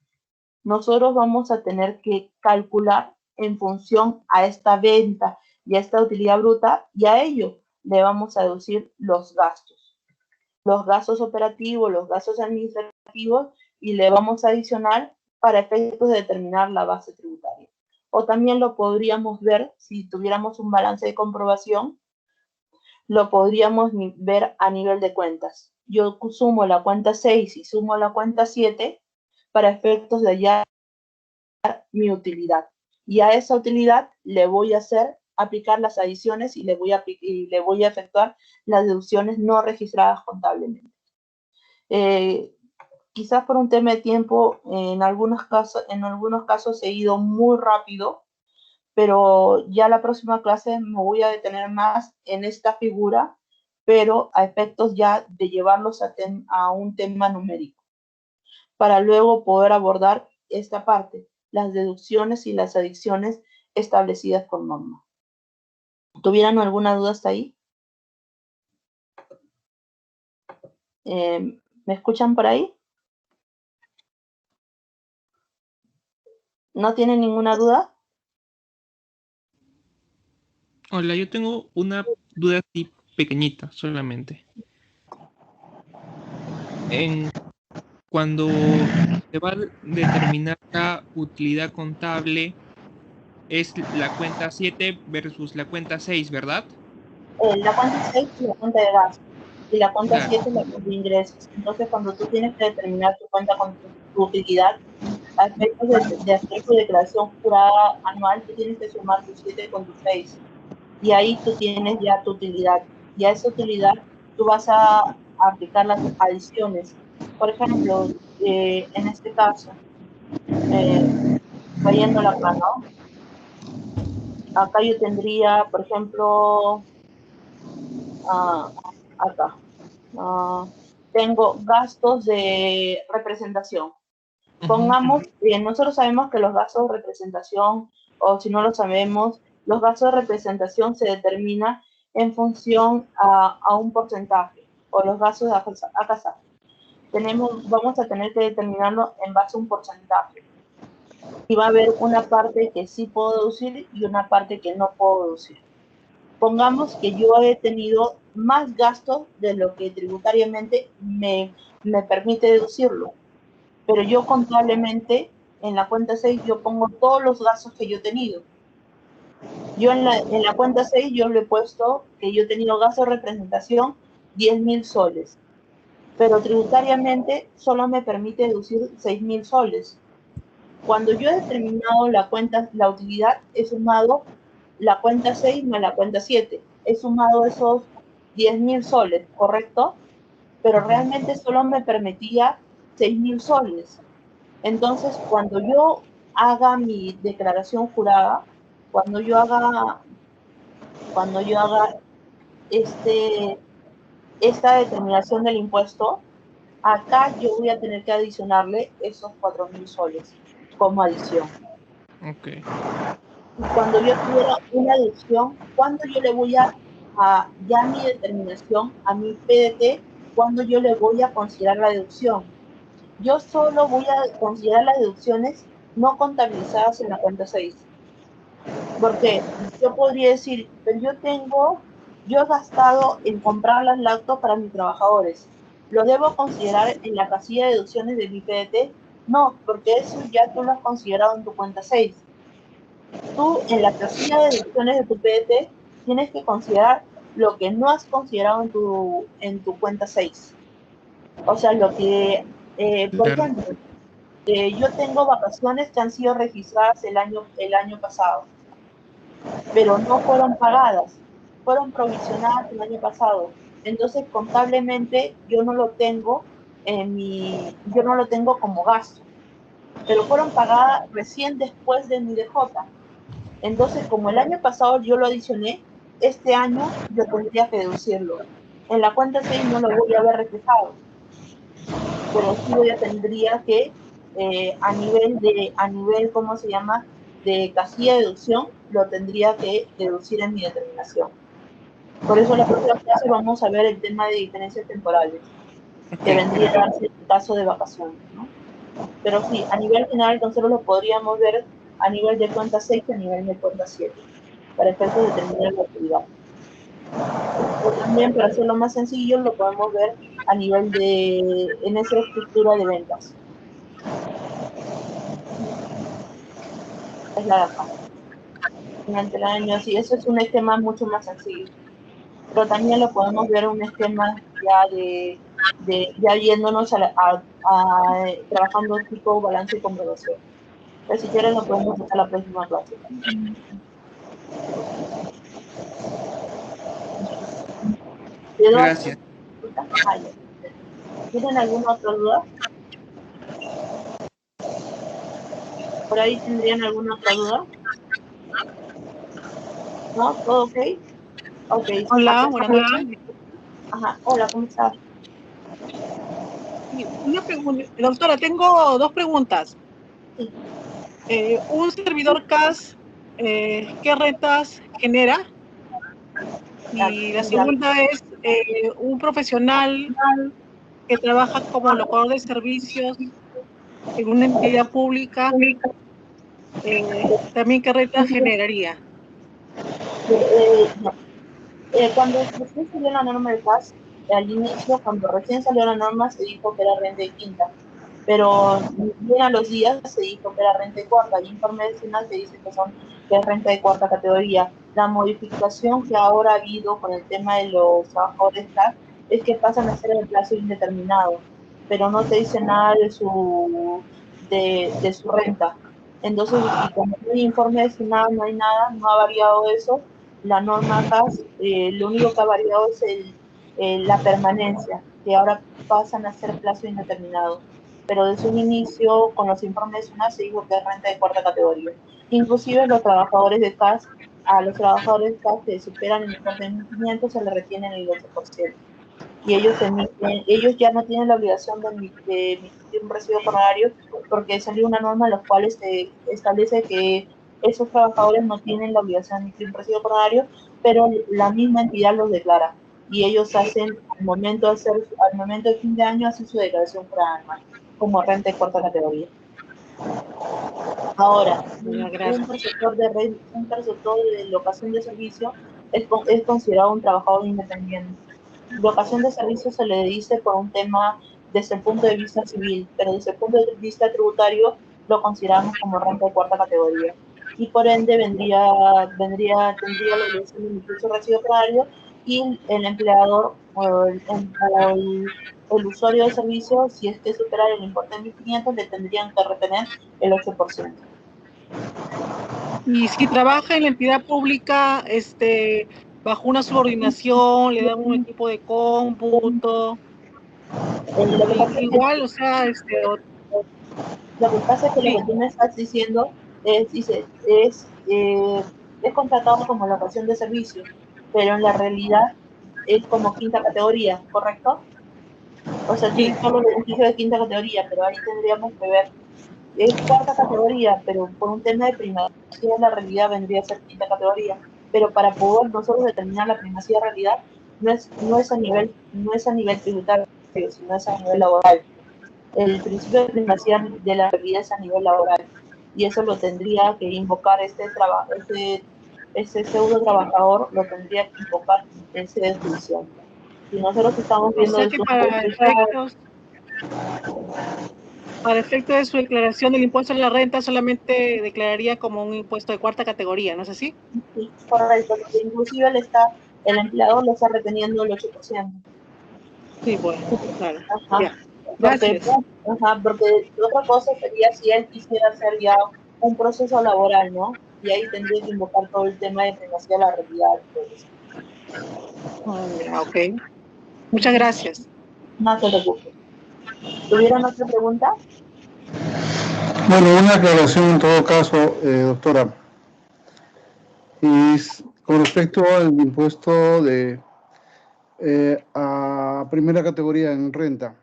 [SPEAKER 1] nosotros vamos a tener que calcular en función a esta venta y a esta utilidad bruta, y a ello le vamos a deducir los gastos operativos, los gastos administrativos, y le vamos a adicionar para efectos de determinar la base tributaria. O también lo podríamos ver si tuviéramos un balance de comprobación, lo podríamos ver a nivel de cuentas. Yo sumo la cuenta 6 y sumo la cuenta 7 para efectos de hallar mi utilidad. Y a esa utilidad le voy a aplicar las adiciones y le voy a efectuar las deducciones no registradas contablemente. Quizás por un tema de tiempo, en algunos casos he ido muy rápido, pero ya la próxima clase me voy a detener más en esta figura, pero a efectos ya de llevarlos a un tema numérico, para luego poder abordar esta parte, las deducciones y las adiciones establecidas por norma. ¿Tuvieran alguna duda hasta ahí? ¿Me escuchan por ahí? ¿No tienen ninguna duda?
[SPEAKER 3] Hola, yo tengo una duda así pequeñita solamente. Cuando se va a determinar la utilidad contable, es la cuenta 7 versus la cuenta 6, ¿verdad?
[SPEAKER 1] La cuenta 6 es la cuenta de gastos y la cuenta
[SPEAKER 3] Claro.
[SPEAKER 1] 7 es la cuenta de ingresos. Entonces, cuando tú tienes que determinar tu cuenta con tu utilidad, a efectos de hacer tu declaración jurada anual, tú tienes que sumar tu 7 con tu 6. Y ahí tú tienes ya tu utilidad. Y a esa utilidad tú vas a aplicar las adiciones. Por ejemplo, en este caso, trayéndola acá, ¿no? Acá yo tendría, por ejemplo, acá. Tengo gastos de representación. Pongamos, nosotros sabemos que los gastos de representación, o si no lo sabemos, los gastos de representación se determinan en función a un porcentaje, o los gastos de ACASA. Vamos a tener que determinarlo en base a un porcentaje. Y va a haber una parte que sí puedo deducir y una parte que no puedo deducir. Pongamos que yo he tenido más gastos de lo que tributariamente me permite deducirlo, pero yo contablemente en la cuenta 6 yo pongo todos los gastos que yo he tenido. Yo en la cuenta 6 yo le he puesto que yo he tenido gasto de representación 10.000 soles, pero tributariamente solo me permite deducir 6.000 soles. Cuando yo he determinado la utilidad, he sumado la cuenta 6 más la cuenta 7. He sumado esos 10.000 soles, ¿correcto? Pero realmente solo me permitía 6.000 soles. Entonces, cuando yo haga mi declaración jurada, cuando yo haga esta determinación del impuesto, acá yo voy a tener que adicionarle esos 4.000 soles como adición.
[SPEAKER 3] Ok.
[SPEAKER 1] Y cuando yo tuviera una deducción, ¿cuándo yo le voy ya mi determinación, a mi PDT, cuándo yo le voy a considerar la deducción? Yo solo voy a considerar las deducciones no contabilizadas en la cuenta 6. Porque yo podría decir, pero yo tengo yo he gastado en comprar las lactos para mis trabajadores. ¿Lo debo considerar en la casilla de deducciones del IPDT? No, porque eso ya tú lo has considerado en tu cuenta 6. Tú en la casilla de deducciones de tu PDT tienes que considerar lo que no has considerado en tu cuenta 6. O sea, lo que, por
[SPEAKER 3] Claro.
[SPEAKER 1] ejemplo, yo tengo vacaciones que han sido registradas el año pasado, pero no fueron pagadas, fueron provisionadas el año pasado. Entonces, contablemente, yo no lo tengo como gasto, pero fueron pagadas recién después de mi DJ. Entonces, como el año pasado yo lo adicioné, este año yo tendría que deducirlo. En la cuenta 6 no lo voy a ver reflejado, pero sí tendría que, ¿cómo se llama? De casilla de deducción, lo tendría que deducir en mi determinación. Por eso la próxima clase vamos a ver el tema de diferencias temporales, que vendría a darse el caso de vacaciones, ¿no? Pero sí, a nivel general nosotros lo podríamos ver a nivel de cuenta 6 y a nivel de cuenta 7, para efectos de determinar la utilidad. O también, para hacerlo más sencillo, lo podemos ver a nivel en esa estructura de ventas. Es la de acá. Durante el año, sí, eso es un esquema mucho más sencillo. Pero también lo podemos ver un esquema ya yéndonos trabajando tipo balance y comprobación. Pero si quieren lo podemos hacer la próxima clase.
[SPEAKER 3] Gracias.
[SPEAKER 1] ¿Tienen alguna otra duda? ¿Por ahí tendrían alguna otra duda? ¿No? ¿Todo ok? Ok.
[SPEAKER 6] Hola, buenas noches.
[SPEAKER 1] Ajá. Hola, ¿cómo estás?
[SPEAKER 6] Una pregunta, doctora, tengo dos preguntas.
[SPEAKER 1] Sí.
[SPEAKER 6] Un servidor CAS, ¿qué rentas genera? Y la segunda es un profesional que trabaja como locador de servicios en una entidad pública, ¿también qué renta generaría?
[SPEAKER 1] No. Cuando recién salió la norma del CAS, al inicio, cuando recién salió la norma, se dijo que era renta de quinta, pero bien a los días se dijo que era renta de cuarta, y informe vecinal se dice que es renta de cuarta categoría. La modificación que ahora ha habido con el tema de los trabajadores CAS es que pasan a ser el plazo indeterminado, pero no te dice nada de su renta. Entonces, y como no hay informe vecinal, no hay nada, no ha variado eso. La norma CAS, lo único que ha variado es la permanencia, que ahora pasan a ser plazo indeterminado. Pero desde un inicio, con los informes de se dijo que es renta de cuarta categoría. Inclusive los trabajadores de CAS, a los trabajadores de CAS que superan el importe de 1.500 se les retienen el 12%. Y ellos ya no tienen la obligación de emitir un recibo por horario, porque salió una norma en la cual se establece que esos trabajadores no tienen la obligación de emitir un recibo por horario, pero la misma entidad los declara. Y ellos hacen, al momento de fin de año, hacen su declaración por anual, como renta de cuarta categoría. Ahora, un perceptor de locación de servicio es considerado un trabajador independiente. Locación de servicio se le dice por un tema desde el punto de vista civil, pero desde el punto de vista tributario lo consideramos como renta de cuarta categoría. Y por ende tendría la obligación de emitir su recibo horario, y el empleador o el usuario de servicio, si es que supera el importe de 1.500, le tendrían que retener el 8%.
[SPEAKER 6] Y si trabaja en la entidad pública, bajo una subordinación, le dan un equipo de cómputo, igual, o sea,
[SPEAKER 1] lo que pasa es que lo que tú me estás diciendo es contratado como locación de servicio, pero en la realidad es como quinta categoría, ¿correcto? O sea, tiene solo el beneficio de quinta categoría, pero ahí tendríamos que ver, es cuarta categoría, pero por un tema de primacía en la realidad vendría a ser quinta categoría. Pero para poder nosotros determinar la primacía de realidad, no es a nivel tributario, sino es a nivel laboral. El principio de primacía de la realidad es a nivel laboral, y eso lo tendría que invocar ese pseudo trabajador lo tendría que invocar en sede judicial. Si nosotros estamos
[SPEAKER 6] O
[SPEAKER 1] viendo
[SPEAKER 6] sea
[SPEAKER 1] de
[SPEAKER 6] que
[SPEAKER 1] su
[SPEAKER 6] para efectos de su declaración del impuesto a la renta solamente declararía como un impuesto de cuarta categoría, ¿no es así?
[SPEAKER 1] sí, correcto, porque inclusive el empleador le está reteniendo el 8%.
[SPEAKER 6] Sí, bueno, claro.
[SPEAKER 1] Ajá.
[SPEAKER 6] Ya.
[SPEAKER 1] Porque,
[SPEAKER 6] Gracias.
[SPEAKER 1] porque otra cosa sería si él quisiera hacer ya un proceso laboral, ¿no? Y ahí tendría que invocar todo el tema de primacía de la realidad y todo eso.
[SPEAKER 6] Ya, ok. Muchas gracias.
[SPEAKER 1] No te preocupes. ¿Tuvieron otra pregunta?
[SPEAKER 5] Bueno, una aclaración en todo caso, doctora. Y con respecto al impuesto a primera categoría en renta,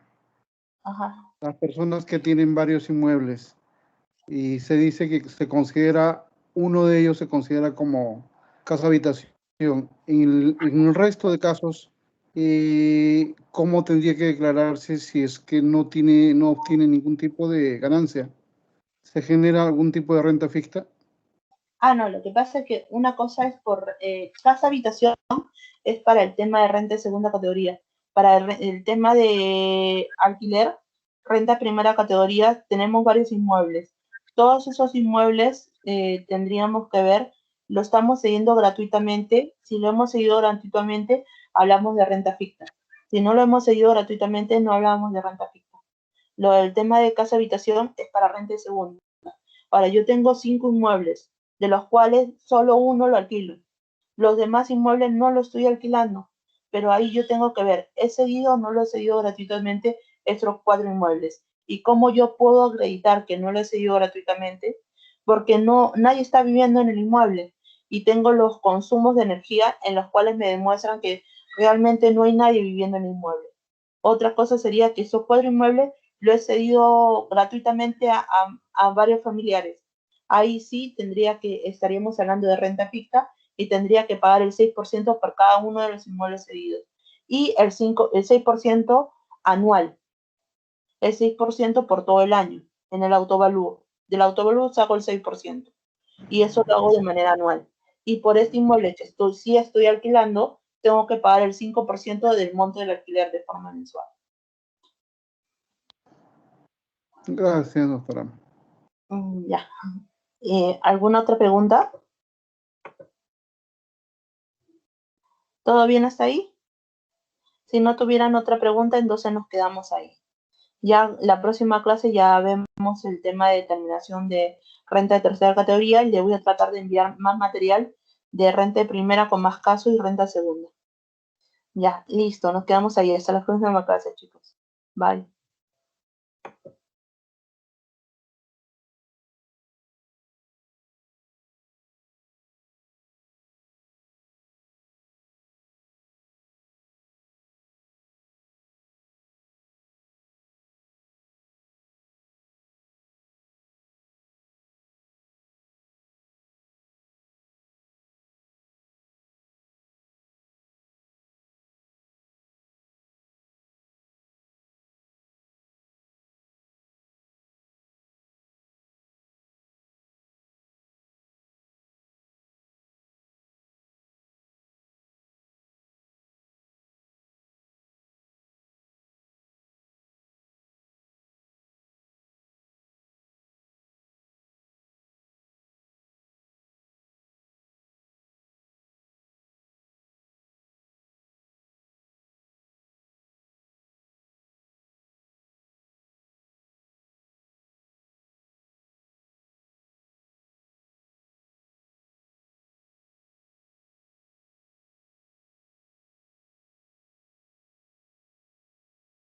[SPEAKER 1] Ajá.
[SPEAKER 5] las personas que tienen varios inmuebles y se dice que uno de ellos se considera como casa habitación. En el resto de casos, ¿cómo tendría que declararse si es que no obtiene ningún tipo de ganancia? ¿Se genera algún tipo de renta fija?
[SPEAKER 1] No, lo que pasa es que una cosa es por casa habitación, es para el tema de renta de segunda categoría. Para el tema de alquiler, renta primera categoría, tenemos varios inmuebles. Todos esos inmuebles tendríamos que ver, lo estamos cediendo gratuitamente. Si lo hemos cedido gratuitamente, hablamos de renta fija. Si no lo hemos cedido gratuitamente, no hablamos de renta fija. Lo del tema de casa habitación es para renta de segunda. Ahora, yo tengo 5 inmuebles, de los cuales solo uno lo alquilo. Los demás inmuebles no los estoy alquilando, pero ahí yo tengo que ver, ¿he cedido o no lo he cedido gratuitamente estos 4 inmuebles? ¿Y cómo yo puedo acreditar que no lo he cedido gratuitamente? Porque nadie está viviendo en el inmueble y tengo los consumos de energía en los cuales me demuestran que realmente no hay nadie viviendo en el inmueble. Otra cosa sería que esos 4 inmuebles lo he cedido gratuitamente a varios familiares. Ahí sí estaríamos hablando de renta fija y tendría que pagar el 6% por cada uno de los inmuebles cedidos. Y el 6% anual, el 6% por todo el año, en el autovalúo. Del autovalúo saco el 6%. Y eso lo hago de manera anual. Y por este inmueble que sí estoy alquilando, tengo que pagar el 5% del monto del alquiler de forma mensual.
[SPEAKER 5] Gracias, doctora.
[SPEAKER 1] Ya. ¿Alguna otra pregunta? ¿Todo bien hasta ahí? Si no tuvieran otra pregunta, entonces nos quedamos ahí. Ya la próxima clase ya vemos el tema de determinación de renta de tercera categoría y le voy a tratar de enviar más material de renta de primera con más casos y renta segunda. Ya, listo, nos quedamos ahí. Hasta la próxima clase, chicos. Bye.